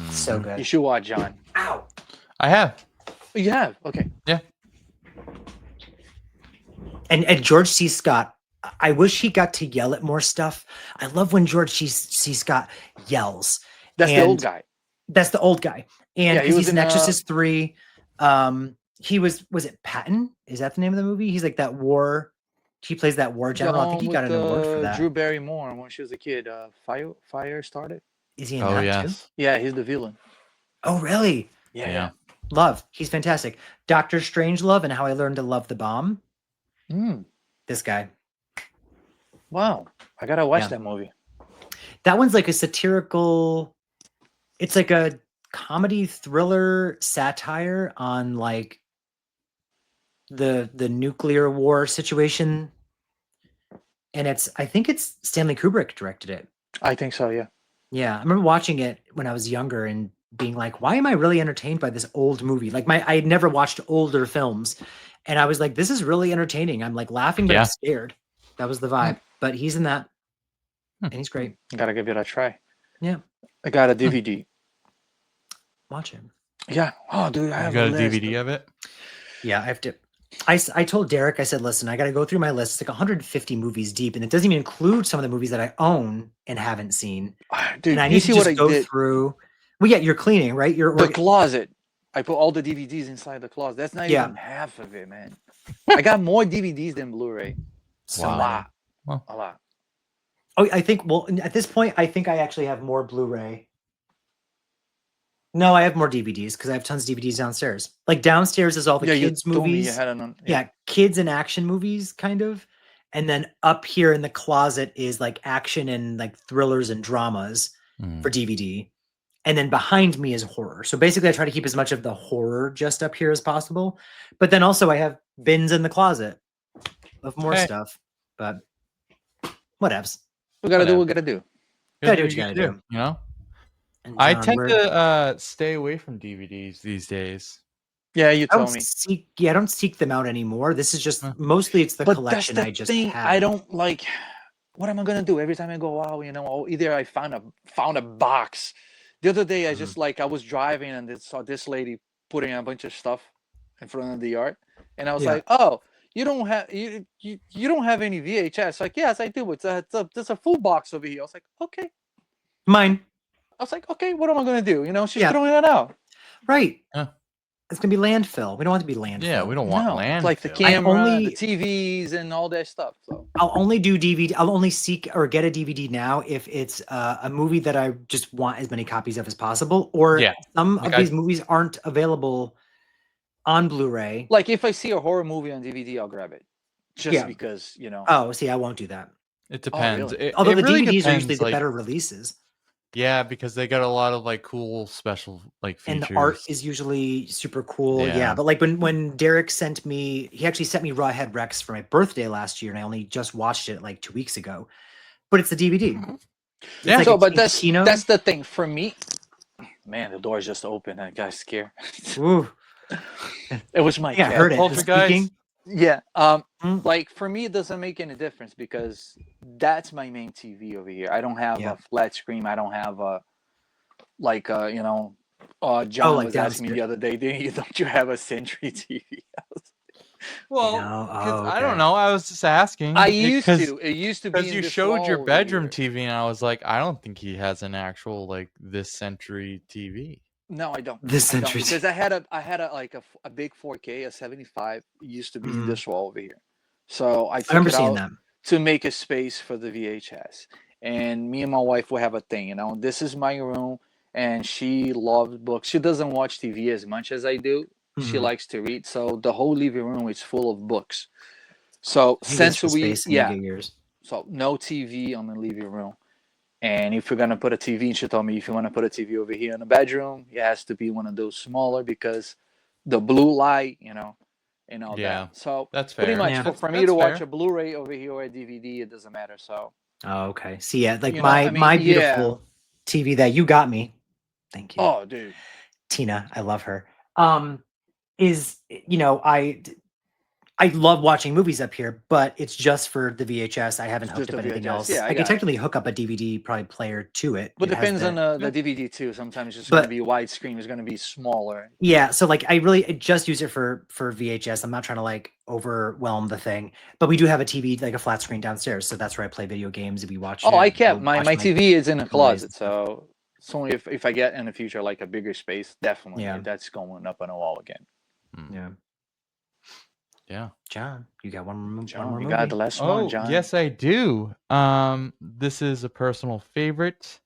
So good. You should watch, John. Ow. I have. You have? Okay. Yeah. And George C. Scott, I wish he got to yell at more stuff. I love when George C. Scott yells. That's the old guy. That's the old guy. And he's in Exorcist 3. He was it Patton? Is that the name of the movie? He's like that war. He plays that war general. I think he got an award for that. Drew Barrymore when she was a kid. Fire started. Is he in that too? Yeah, he's the villain. Oh, really? Yeah. Love. He's fantastic. Dr. Strangelove and How I Learned to Love the Bomb. This guy. Wow. I gotta watch that movie. That one's like a satirical. It's like a comedy thriller satire on like the nuclear war situation. And I think it's Stanley Kubrick directed it. I think so, yeah. Yeah. I remember watching it when I was younger and being like, why am I really entertained by this old movie? Like I had never watched older films. And I was like, this is really entertaining. I'm like laughing, but I'm scared. That was the vibe. But he's in that. And he's great. I gotta give it a try. Yeah. I got a DVD. Watch him. Yeah. Oh, dude, I have got a DVD of it? Yeah, I have to. I told Derek, I said, listen, I got to go through my list. It's like 150 movies deep, and it doesn't even include some of the movies that I own and haven't seen. Dude, and I need to just go through. Well, yeah, you're cleaning, right? The closet. I put all the DVDs inside the closet. That's not even half of it, man. I got more DVDs than Blu-ray. A lot. A lot. Oh, I think, well, at this point, I think I actually have more Blu-ray. No, I have more DVDs because I have tons of DVDs downstairs. Like downstairs is all the kids' movies. Kids and action movies, kind of. And then up here in the closet is like action and like thrillers and dramas for DVD. And then behind me is horror. So basically, I try to keep as much of the horror just up here as possible. But then also I have bins in the closet of more stuff. But whatevs. We gotta do what we gotta do. Gotta do what you gotta do. You know? John, I tend to stay away from DVDs these days. Yeah, you told me. I don't seek them out anymore. This is just mostly it's the collection I just have. I don't like. What am I gonna do every time I go out? You know, either I found a box. The other day, I just I was driving and saw this lady putting a bunch of stuff in front of the yard, and I was like, "Oh, you don't have you don't have any VHS?" Like, yes, I do. There's a full box over here. I was like, okay, mine. I was like, okay, what am I gonna do? You know, she's throwing it out. Right. It's gonna be landfill. We don't want it to be landfill. Yeah, we don't want landfill. Like the camera, the TVs, and all that stuff. So I'll only do DVD. I'll only seek or get a DVD now if it's a movie that I just want as many copies of as possible, or some of these movies aren't available on Blu-ray. Like if I see a horror movie on DVD, I'll grab it. Just because, you know. Oh, see, I won't do that. It depends. Really? Although the really DVDs are usually the better releases. Yeah, because they got a lot of like cool special like features. And the art is usually super cool. Yeah. But like when Derek sent me, he actually sent me Rawhead Rex for my birthday last year, and I only just watched it like 2 weeks ago. But it's the DVD. Yeah. So, but that's the thing for me. Man, the door's just open. I got scared. Ooh. It was my cat. I heard it. Yeah. Like for me, it doesn't make any difference because that's my main TV over here. I don't have a flat screen. I don't have a John was asking me the other day, don't you have a Century TV? Well, I don't know. I was just asking. I used to. It used to be because you showed your bedroom TV, and I was like, I don't think he has an actual like this Century TV. No, I don't. This I don't interesting. because I had a big 4K, a 75. It used to be Mhm. this wall over here, so I I took remember it seeing out that. to make a space for the VHS. And me and my wife will have a thing. This is my room, and she loves books. She doesn't watch TV as much as I do. She Mhm. likes to read, so the whole living room is full of books. So You get some since we, space and you yeah, get yours. so no TV on the living room. And if you're gonna put a TV, and she told me if you want to put a TV over here in the bedroom, it has to be one of those smaller because the blue light, and all Yeah, that. So that's pretty fair. much Yeah. for me That's to watch fair. a Blu-ray over here or a DVD, it doesn't matter. So Oh, okay. See, yeah, like I mean, my yeah. beautiful TV that you got me. Thank you, Oh, dude. Tina. I love her. Is I love watching movies up here, but it's just for the VHS. I haven't It's hooked just up a anything VHS. else. Yeah, I I could got it. technically hook up a DVD probably player to it. But It has depends on the the DVD too. Sometimes it's going to but be widescreen. It's going to be smaller. yeah, so like I just use it for VHS. I'm not trying to like overwhelm the thing, but we do have a TV, like a flat screen downstairs, so that's where I play video games. We watch. Oh, I Yeah. kept We'll my watch my TV is in a Blu-rays and closet. stuff. So only if I get in the future like a bigger space, definitely Yeah. that's going up on a wall again. Yeah. Yeah. John, you got one more John, you movie? got the last one, Oh, John. yes, I do. This is a personal favorite.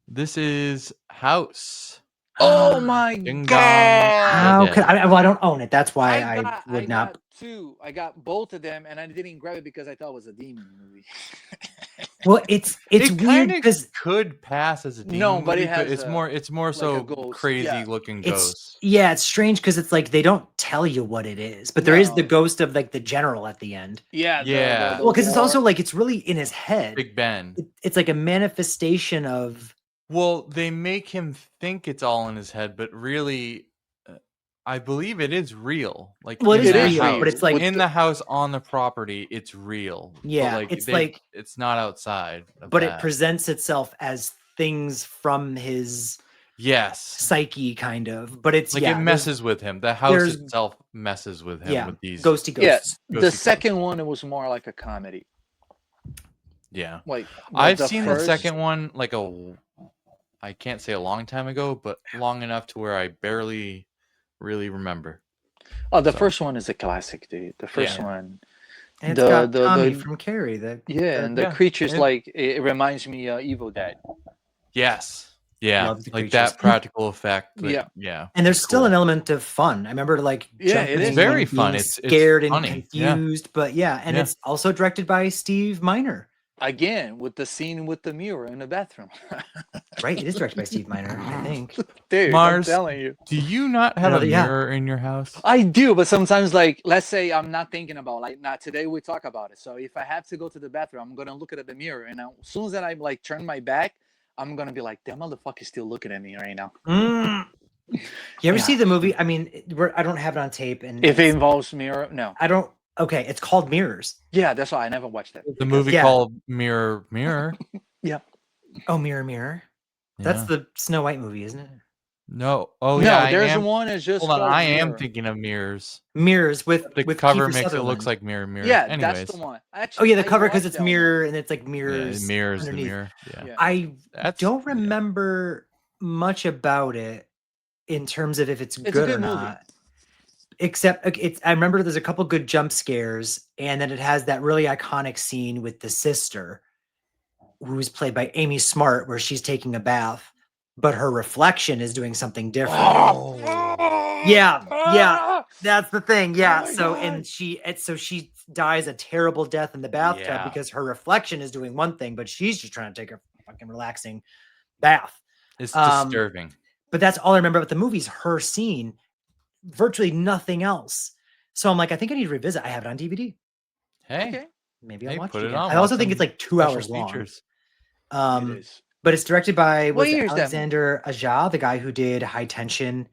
This is House. Oh my Ding dong. god! How Yeah. could I don't own it. That's why I I would not. got two. I got both of them, and I didn't grab it because I thought it was a demon movie. Well, it's It weird kind of because could pass as a demon No, but movie, it has it's more like a so ghost. crazy Yeah. looking it's ghosts. it's strange because it's like they don't tell you what it is, but there is the No. ghost of like the general at the end. Yeah, Yeah. the Well, because it's also war. like it's really in his head. Big Ben. It's like a manifestation of. Well, they make him think it's all in his head, but really, I believe it is real. Like Well, it in is that is real, house, but it's like in the house on the property, it's real. Yeah, but like it's like it's not outside of but it that. presents itself as things from his Yes, psyche, kind of. But it's like yeah, it there's- messes with him. The house there's- itself messes with him yeah, with these. ghosty Yeah, ghosts. the ghosts. second one it was more like a comedy. Yeah, Like I've the seen first, the second one like I can't say a long time ago, but long enough to where I barely really remember. Oh, the So. first one is a classic, dude. The first Yeah. one. And it's got Tommy the from Carrie. And the yeah, creatures it- like it reminds me Evil Dead. Yes. Yeah. Love the Like creatures. that practical effect. Yeah. Yeah. And there's still cool. an element of fun. I remember like Yeah, it jumping is and very being fun. It's scared and funny. Yeah. confused. But yeah, and Yeah. it's also directed by Steve Miner. Again with the scene with the mirror in the bathroom. Right, it is directed by Steve Miner, I think. Dude, Marz, I'm telling you. do you not have a Another- yeah. mirror in your house? I do, but sometimes like let's say I'm not thinking about like not today we talk about it. So if I have to go to the bathroom, I'm gonna look at the mirror, and as soon as I like turn my back, I'm gonna be like, that motherfucker's still looking at me right now. You ever Yeah. see the movie? I mean, I don't have it on tape, and If it it's- involves mirror, no. I don't. Okay, it's called Mirrors. Yeah, that's why I never watched it. The movie Yeah. called Mirror Mirror. Oh, Mirror, Mirror. That's Yeah. the Snow White movie, isn't it? No. Oh no, yeah. I there's am. one that's just Hold on. called I am Mirror. thinking of mirrors. Mirrors with The with cover Kiefer makes it Sutherland. looks like mirror. Yeah, Anyways. that's the one. Oh Actually, yeah, the I cover because watched it's that one. mirror and it's like Yeah, mirrors. mirrors the underneath. mirror. Yeah. Yeah. I That's don't remember much about it in terms of if it's a good good or movie. not. Except it's I remember there's a couple good jump scares, and then it has that really iconic scene with the sister, who's played by Amy Smart, where she's taking a bath, but her reflection is doing something different. Oh. Yeah. That's the thing. Yeah. my So God. and she dies a terrible death in the bathtub Yeah. because her reflection is doing one thing, but she's just trying to take a fucking relaxing bath. It's Um, disturbing. But that's all I remember about the movie's her scene. Virtually nothing else. So I'm like, I think I need to revisit. I have it on DVD. Hey. Okay. Maybe I'll Hey, watch put it it again. on, I also watch think it's some like 2 special hours long. features. It is. But it's directed by What was it year is that movie? Alexander Aja, the guy who did High Tension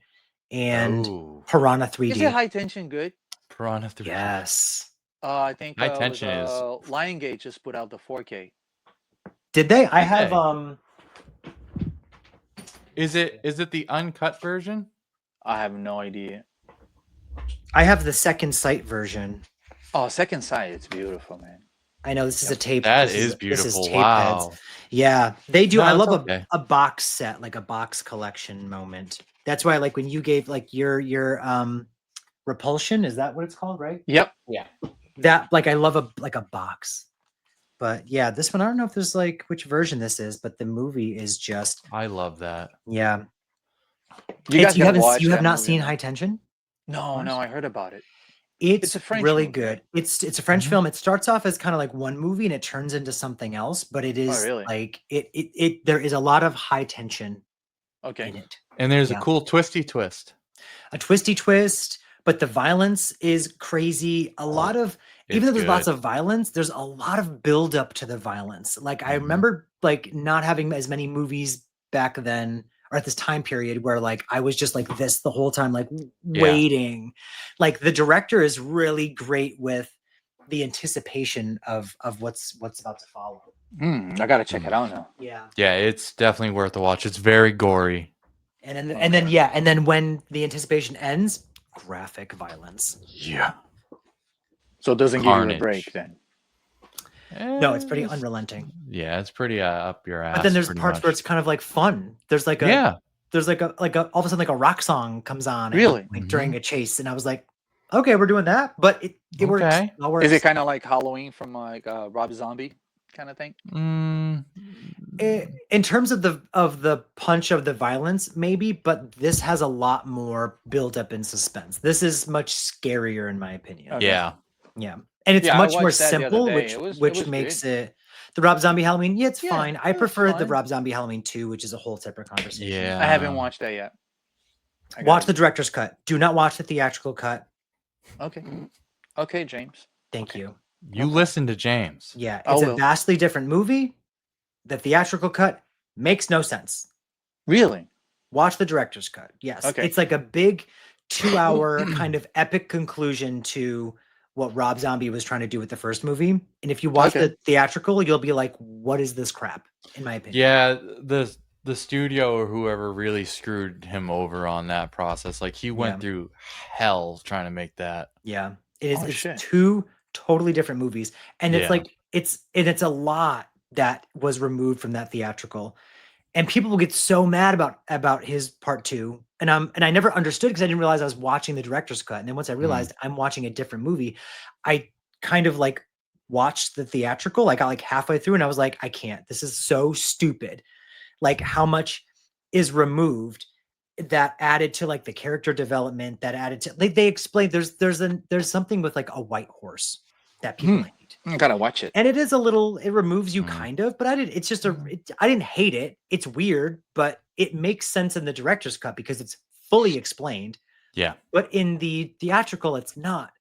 and Oh, Piranha 3D. Is it High Tension good? Piranha 3D. Yes. I think High Tension is- Lionsgate just put out the 4K. Did they? I have they? Is it the uncut version? I have no idea. I have the second sight version. Oh, Second Sight, it's beautiful, man. I know this is a tape. That this is This is beautiful. Tapeheads. Wow. Yeah, they do. No, I it's love okay. a box set, like a box collection moment. That's why, like, when you gave like your Repulsion, is that what it's called, right? Yep. Yeah. That, like, I love a box. But yeah, this one, I don't know if there's like which version this is, but the movie is just, I love that. yeah. You guys gotta watch. You have that not movie, seen man. High Tension? No, I heard about it. It's a French really movie, good. right? It's a French Mhm. film. It starts off as kind of like one movie and it turns into something else, but it is really? like there is a lot of high tension in Okay. it. And there's a Yeah. cool twisty twist. A twisty twist, but the violence is crazy. A lot of, even It's though there's lots good. of violence, there's a lot of build up to the violence. Like I Mhm. remember like not having as many movies back then or at this time period where like I was just like this the whole time, like waiting. Like the director is really great with the anticipation of what's about to follow. I gotta check it out now. Yeah. Yeah, it's definitely worth a watch. It's very gory. And then when the anticipation ends, graphic violence. Yeah. So it doesn't give you a Carnage. break then. No, it's pretty unrelenting. Yeah, it's pretty up your ass. But then there's pretty parts much. where it's kind of like fun. There's like there's like a all of a sudden like a rock song comes on Really? like during a chase, and I was like, okay, we're doing that, but it works. Okay. It works. Is it kind of like Halloween from like Rob Zombie kind of thing? In terms of the punch of the violence, maybe, but this has a lot more build up in suspense. This is much scarier in my opinion. Okay. Yeah. Yeah. And it's Yeah, I much more watched that the other simple, day. which It was makes good. it the Rob Zombie Halloween. Yeah, it's Yeah, fine. I it was prefer the fine. Rob Zombie Halloween 2, which is a whole separate conversation. Yeah. I haven't watched that yet. Watch the director's cut. Do not watch the theatrical cut. Okay. Okay, James. Thank you. You listen to James. Yeah, I it's a will. vastly different movie. The theatrical cut makes no sense. Really? Watch the director's cut. Yes. Okay. It's like a big 2-hour kind of epic conclusion to what Rob Zombie was trying to do with the first movie. And if you watch Okay. the theatrical, you'll be like, what is this crap? In my opinion. Yeah, the studio or whoever really screwed him over on that process. Like he went through hell trying to make that. Yeah. It's shit. two totally different movies. And it's Yeah. like it's a lot that was removed from that theatrical. And people will get so mad about his part 2. And I never understood because I didn't realize I was watching the director's cut. And then once I realized I'm watching a different movie, I kind of like watched the theatrical. I got like halfway through and I was like, I can't. This is so stupid. Like how much is removed that added to like the character development, that added to like they explained there's something with like a white horse that people hate. I gotta watch it. And it is it removes you kind of, but I didn't hate it. It's weird, but it makes sense in the director's cut because it's fully explained. Yeah. But in the theatrical, it's not.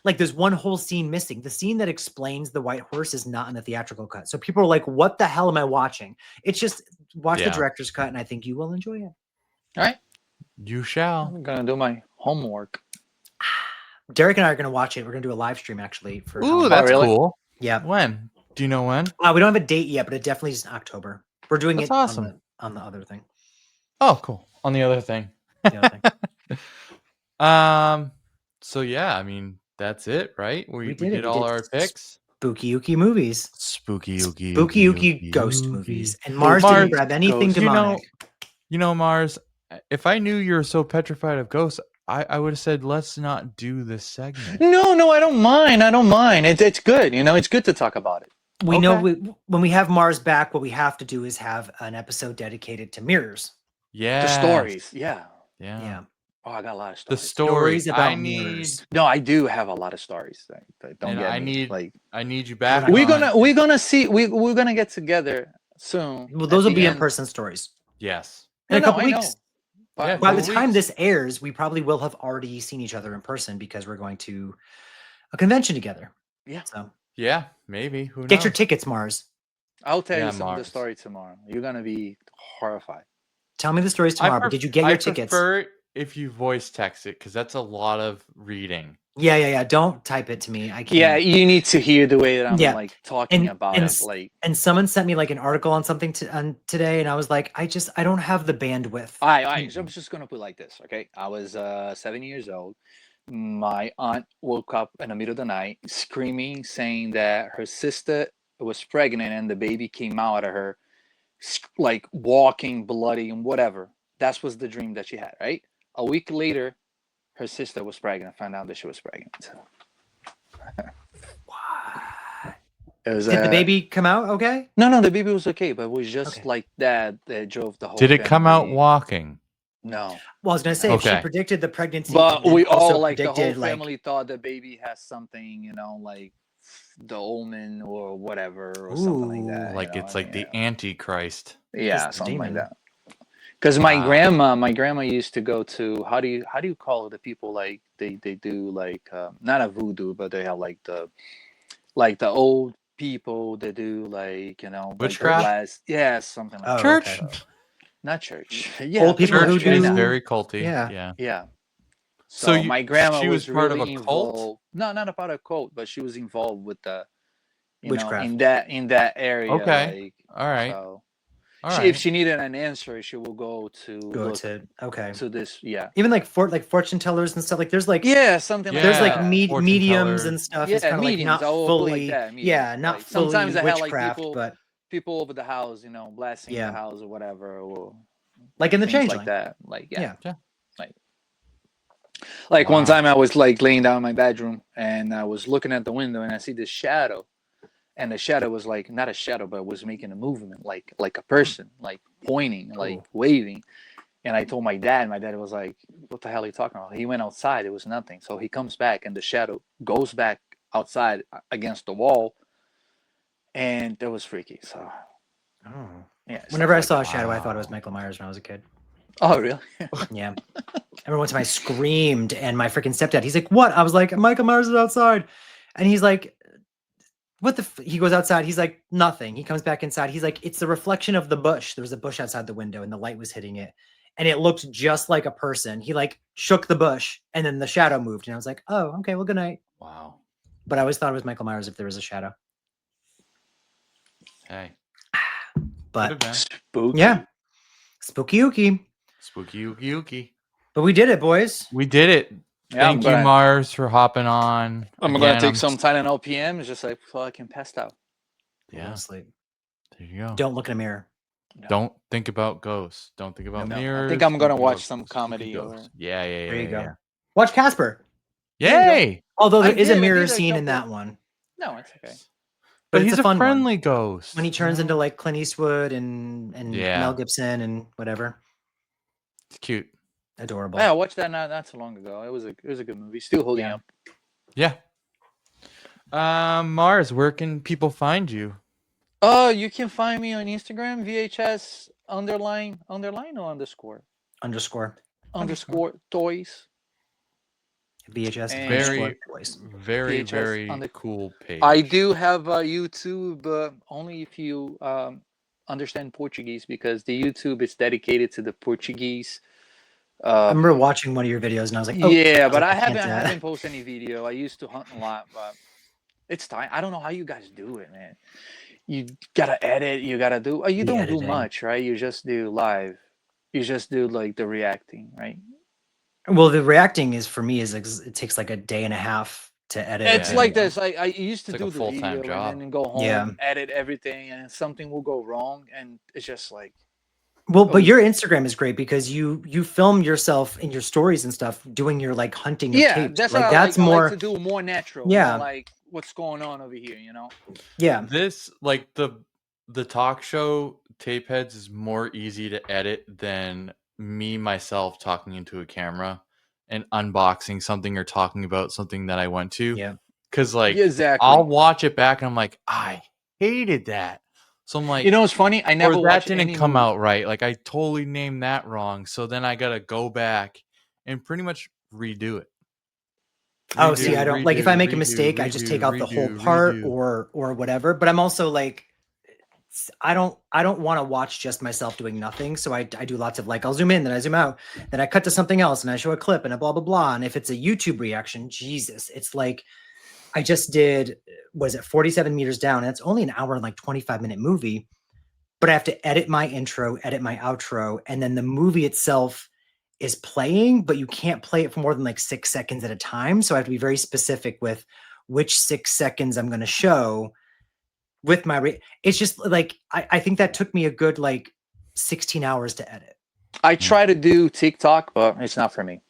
Like there's one whole scene missing. The scene that explains the white horse is not in the theatrical cut. So people are like, what the hell am I watching? It's just watch the director's cut and I think you will enjoy it. All right. You shall. I'm gonna do my homework. Derek and I are going to watch it. We're going to do a live stream actually. For Ooh, Halloween. that's really? cool. Yeah. When? Do you know when? We don't have a date yet, but it definitely is in October. We're doing That's it awesome. on the other thing. Oh, cool. On the other thing. The other thing. So yeah, I mean that's it, right? We did it. did all our picks. Spooky Ooky movies. Spooky Ooky ghost movies. And Mars didn't grab anything demonic. You know, Marz, if I knew you're so petrified of ghosts, I would have said let's not do this segment. No, I don't mind. It's good. You know, it's good to talk about it. We know when we have Mars back, what we have to do is have an episode dedicated to mirrors. Yeah. The stories. Yeah. Yeah. Oh, I got a lot of The stories. Stories about I need. mirrors. No, I do have a lot of stories. Don't And get I me. need. Like I need you back. we're on. gonna see. We're gonna get together soon. Well, those will at be the in end. person stories. Yes. In a couple I weeks. know. Yeah, By the couple time weeks. this airs, we probably will have already seen each other in person because we're going to a convention together. Yeah. So Yeah, maybe. Who knows? get your tickets, Mars. I'll tell Yeah, you some of the Marz. story tomorrow. You're gonna be horrified. Tell me the stories tomorrow. But did you get your I tickets? prefer it if you voice text it because that's a lot of reading. Yeah. Don't type it to me. I can't. Yeah, you need to hear the way that I'm Yeah. like talking about and it. Like And someone sent me like an article on something today, and I was like, I don't have the bandwidth. I was just gonna put it like this, okay? I was 7 years old. my aunt woke up in the middle of the night screaming, saying that her sister was pregnant and the baby came out of her, like walking, bloody, and whatever. That was the dream that she had, right? A week later, her sister was pregnant. I found out that she was pregnant. It was, Did the baby come out okay? No, the baby was okay, but it was just Okay. like that drove the whole Did it come out family. walking? No. Well, I was gonna say if she Okay. predicted the pregnancy, But and then we also all, like, the whole predicted, like, family thought the baby has something, you know, like the omen or whatever, or something like that. Like you know, it's like the Antichrist. yeah, just something like demon. that. Because my Wow. grandma used to go to, how do you call the people, like they do like not a voodoo, but they have like the old people that do, like, you know, like the Witchcraft? last, yeah, something like Oh, that. Church? okay. So, not church. Yeah, Old people Church who pretty much, is do- very culty. yeah. Yeah. yeah. So So my grandma she was was part of really a cult? involved. No, not about a cult, but she was involved with the, you know, Witchcraft. in that area. Okay. Like, All right. so All if right. she needed an answer, she will go to Go look to okay. to this. Yeah, Even like fortune tellers and stuff. Like there's like yeah, something like there's like that. fortune mediums teller. and stuff. Yeah, It's kind of like mediums. not I will put like fully, that. Mediums. yeah, not Like, fully sometimes I have like witchcraft, people but over the house, you know, blessing Yeah. the house or whatever, or like in the things Changeling. like that. Like, yeah. Yeah. Like one Wow. time I was like laying down in my bedroom and I was looking at the window and I see this shadow, and the shadow was like, not a shadow, but was making a movement, like a person, like pointing, like waving. And I told my dad. My dad was like, "What the hell are you talking about?" He went outside. It was nothing. So he comes back, and the shadow goes back outside against the wall, and that was freaky. So, Oh. yeah. Whenever I stuff saw like a shadow, I thought it was Wow. Michael Myers when I was a kid. that. Oh, really? Yeah. Every one time I screamed, and my freaking stepdad, he's like, "What?" I was like, "Michael Myers is outside," and he's like, "What the?" He goes outside. He's like, "Nothing." He comes back inside. He's like, "It's the reflection of the bush. There was a bush outside the window, and the light was hitting it, and it looked just like a person." He like shook the bush, and then the shadow moved, and I was like, "Oh, okay. Well, good night." Wow. But I always thought it was Michael Myers if there was a shadow. Hey. But Could have been. Spooky. yeah, spooky ooky. Spooky ooky ooky. But we did it, boys. We did it. Yeah, Thank you, Marz, for hopping on. I'm gonna take some Tylenol PM. It's just like so I can pass out. Yeah. Sleep. There you go. Don't look in a mirror. No. Don't think about ghosts. Don't think about No. mirrors. I think I'm gonna Don't think watch about some spooky comedy. Or... ghosts. Yeah. There you go. Yeah. Watch Casper. Yay! Although I there is a did mirror a scene in couple- that one. No, it's okay. But it's he's a a fun one. friendly ghost. When he turns into like Clint Eastwood and Yeah. Mel Gibson and whatever. It's cute. Adorable. Yeah, I watched that not so long ago. It was a good movie. Still holding up. Yeah. Marz, where can people find you? You can find me on Instagram, VHS _ or underscore toys. VHS And- Very, voice. very, VHS very cool page. I do have a YouTube, only if you understand Portuguese, because the YouTube is dedicated to the Portuguese. I remember watching one of your videos and I was like, oh, yeah, but like, I can't, haven't posted any video. I used to hunt a lot, but it's time. I don't know how you guys do it, man. You gotta edit. You gotta do. You don't do much, right? You just do live. You just do like the reacting, right? Well, the reacting is for me is it takes like a day and a half to edit. It's like this. I used to It's like do a the full-time video job. and then go home, Yeah. edit everything, and something will go wrong, and it's just like. Well, but your Instagram is great because you film yourself in your stories and stuff doing your like hunting. Of tapes. That's like what that's I more like to do, more natural. Yeah. More like what's going on over here, you know. Yeah. This like the talk show Tapeheads is more easy to edit than me myself talking into a camera and unboxing something or talking about something that I went to. Yeah. Because like exactly. I'll watch it back and I'm like, I hated that. So I'm like, you know, it's funny. I never or that watched didn't any come movie. out right. Like I totally named that wrong. So then I gotta go back and pretty much redo it. Oh, see, I don't like if I make a mistake, I just take out the whole part or whatever. But I'm also like, I don't want to watch just myself doing nothing. So I do lots of like, I'll zoom in, then I zoom out, then I cut to something else and I show a clip and a blah, blah, blah. And if it's a YouTube reaction, Jesus, it's like, I just did, was it 47 meters down? And it's only an hour and like 25-minute movie, but I have to edit my intro, edit my outro. And then the movie itself is playing, but you can't play it for more than like 6 seconds at a time. So I have to be very specific with which 6 seconds I'm going to show with my. It's just like I think that took me a good like 16 hours to edit. I try to do TikTok, but it's not for me.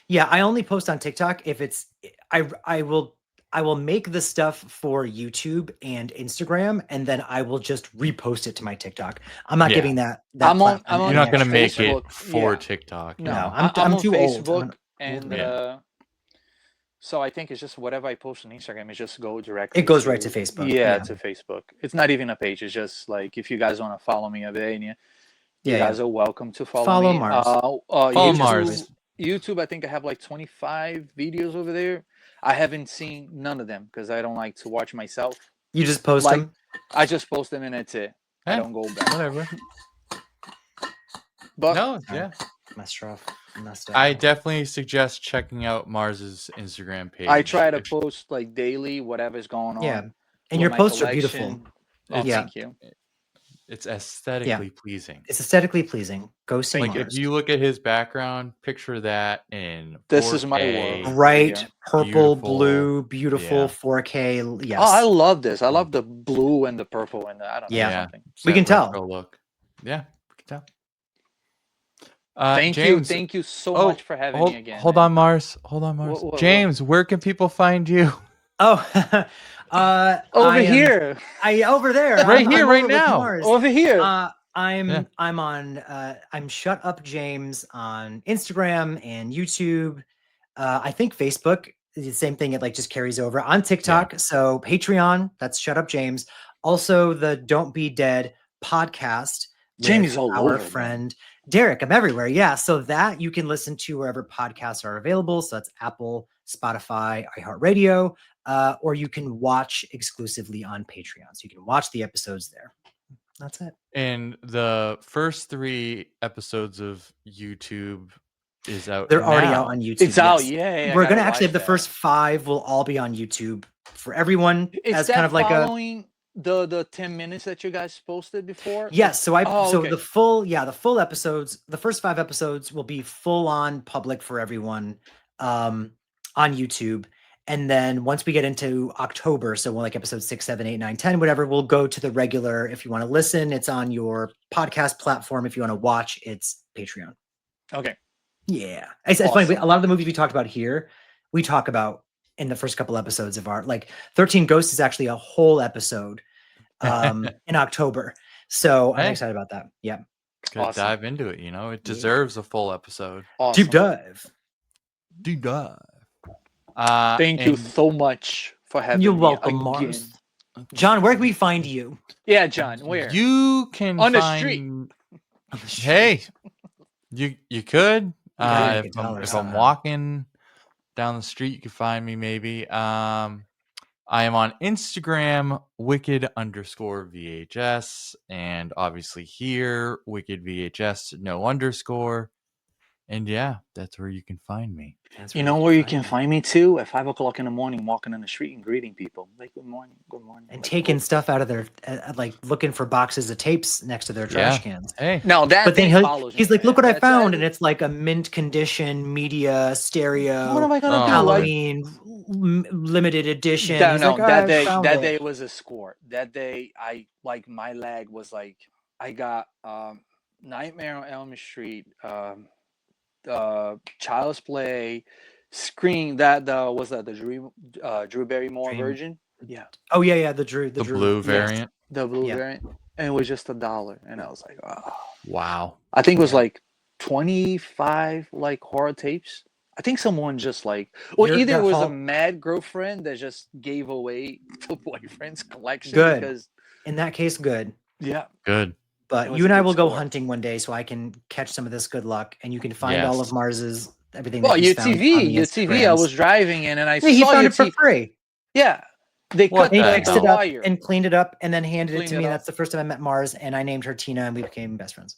Yeah, I only post on TikTok if it's I will make the stuff for YouTube and Instagram, and then I will just repost it to my TikTok. I'm not giving that. I'm on You're not going to make Facebook. it for Yeah. TikTok. No, I'm I'm on too Facebook, old. and so I think it's just whatever I post on Instagram, it just go directly. It goes right to Facebook. Yeah, to Facebook. It's not even a page. It's just like if you guys want to follow me, you guys are welcome to follow me. Marz. Follow Marz. YouTube, I think I have like 25 videos over there. I haven't seen none of them because I don't like to watch myself. You just post them? I just post them and that's it. I don't go back. Whatever. But no, yeah. Messed up. I definitely suggest checking out Marz's Instagram page. I try to post like daily whatever's going on. Yeah. And your posts are beautiful. Oh, thank you. It's aesthetically pleasing. It's aesthetically pleasing. Go see like Marz. If you look at his background, picture that in 4K, this is my world. Bright, purple, blue, beautiful, 4K. Yes. Oh, I love this. I love the blue and the purple and the, I don't know. Yeah. Something. We can tell. Look. Yeah, we can tell. Thank you so much for having me again. Hold on, Marz. James, where can people find you? Oh, over here. Over there. Right here, right now. Over here. I'm on Shut Up James on Instagram and YouTube. I think Facebook, the same thing. It like just carries over on TikTok. So Patreon, that's Shut Up James. Also the Don't Be Dead podcast. Jamie's all our over, friend Derek. I'm everywhere. Yeah. So that you can listen to wherever podcasts are available. So that's Apple, Spotify, iHeartRadio, or you can watch exclusively on Patreon. So you can watch the episodes there. That's it. And the first 3 episodes of YouTube is out. They're already out on YouTube. It's out. Yeah. We're gonna actually have the first 5 will all be on YouTube for everyone. Is that kind of like following the 10 minutes that you guys posted before? Yes. So the full episodes, the first 5 episodes will be full on public for everyone on YouTube. And then once we get into October, so we'll like episode 6, 7, 8, 9, 10, whatever, we'll go to the regular. If you want to listen, it's on your podcast platform. If you want to watch, it's Patreon. Okay. Yeah. It's funny. A lot of the movies we talked about here, we talk about in the first couple episodes of our, like 13 Ghosts is actually a whole episode in October. So I'm excited about that. Yeah. Good dive into it. It deserves a full episode. Deep dive. Thank you so much for having me. You're welcome, Marz. John, where can we find you? Yeah, John, where? You can on the street. Hey, you could. If I'm walking down the street, you can find me maybe. I am on Instagram, wicked_VHS, and obviously here, wicked VHS, no underscore. And yeah, that's where you can find me. You know where you can find me too? At 5 o'clock in the morning, walking on the street and greeting people. Like, good morning. And taking stuff out of their, like looking for boxes of tapes next to their trash cans. Hey. No, but then he's like, look what I found. And it's like a mint condition media stereo. What am I going to do? Halloween limited edition. That day was a score. That day, my leg was like, I got Nightmare on Elm Street, Child's Play, Scream. Was that the Drew Barrymore version? Yeah. Oh yeah. The blue variant. Yes, the blue variant, and it was just $1, and I was like, oh. Wow. I think it was like 25 like horror tapes. I think someone just like, or either it was a mad girlfriend that just gave away the boyfriend's collection. Good. Because in that case, good. Yeah. Good. But you and I will go hunting one day so I can catch some of this good luck, and you can find all of Marz's everything. Well, your TV. I was driving in and I saw he found your it for free. Yeah. They fixed it up and cleaned it up and then handed it to me. That's the first time I met Marz, and I named her Tina, and we became best friends.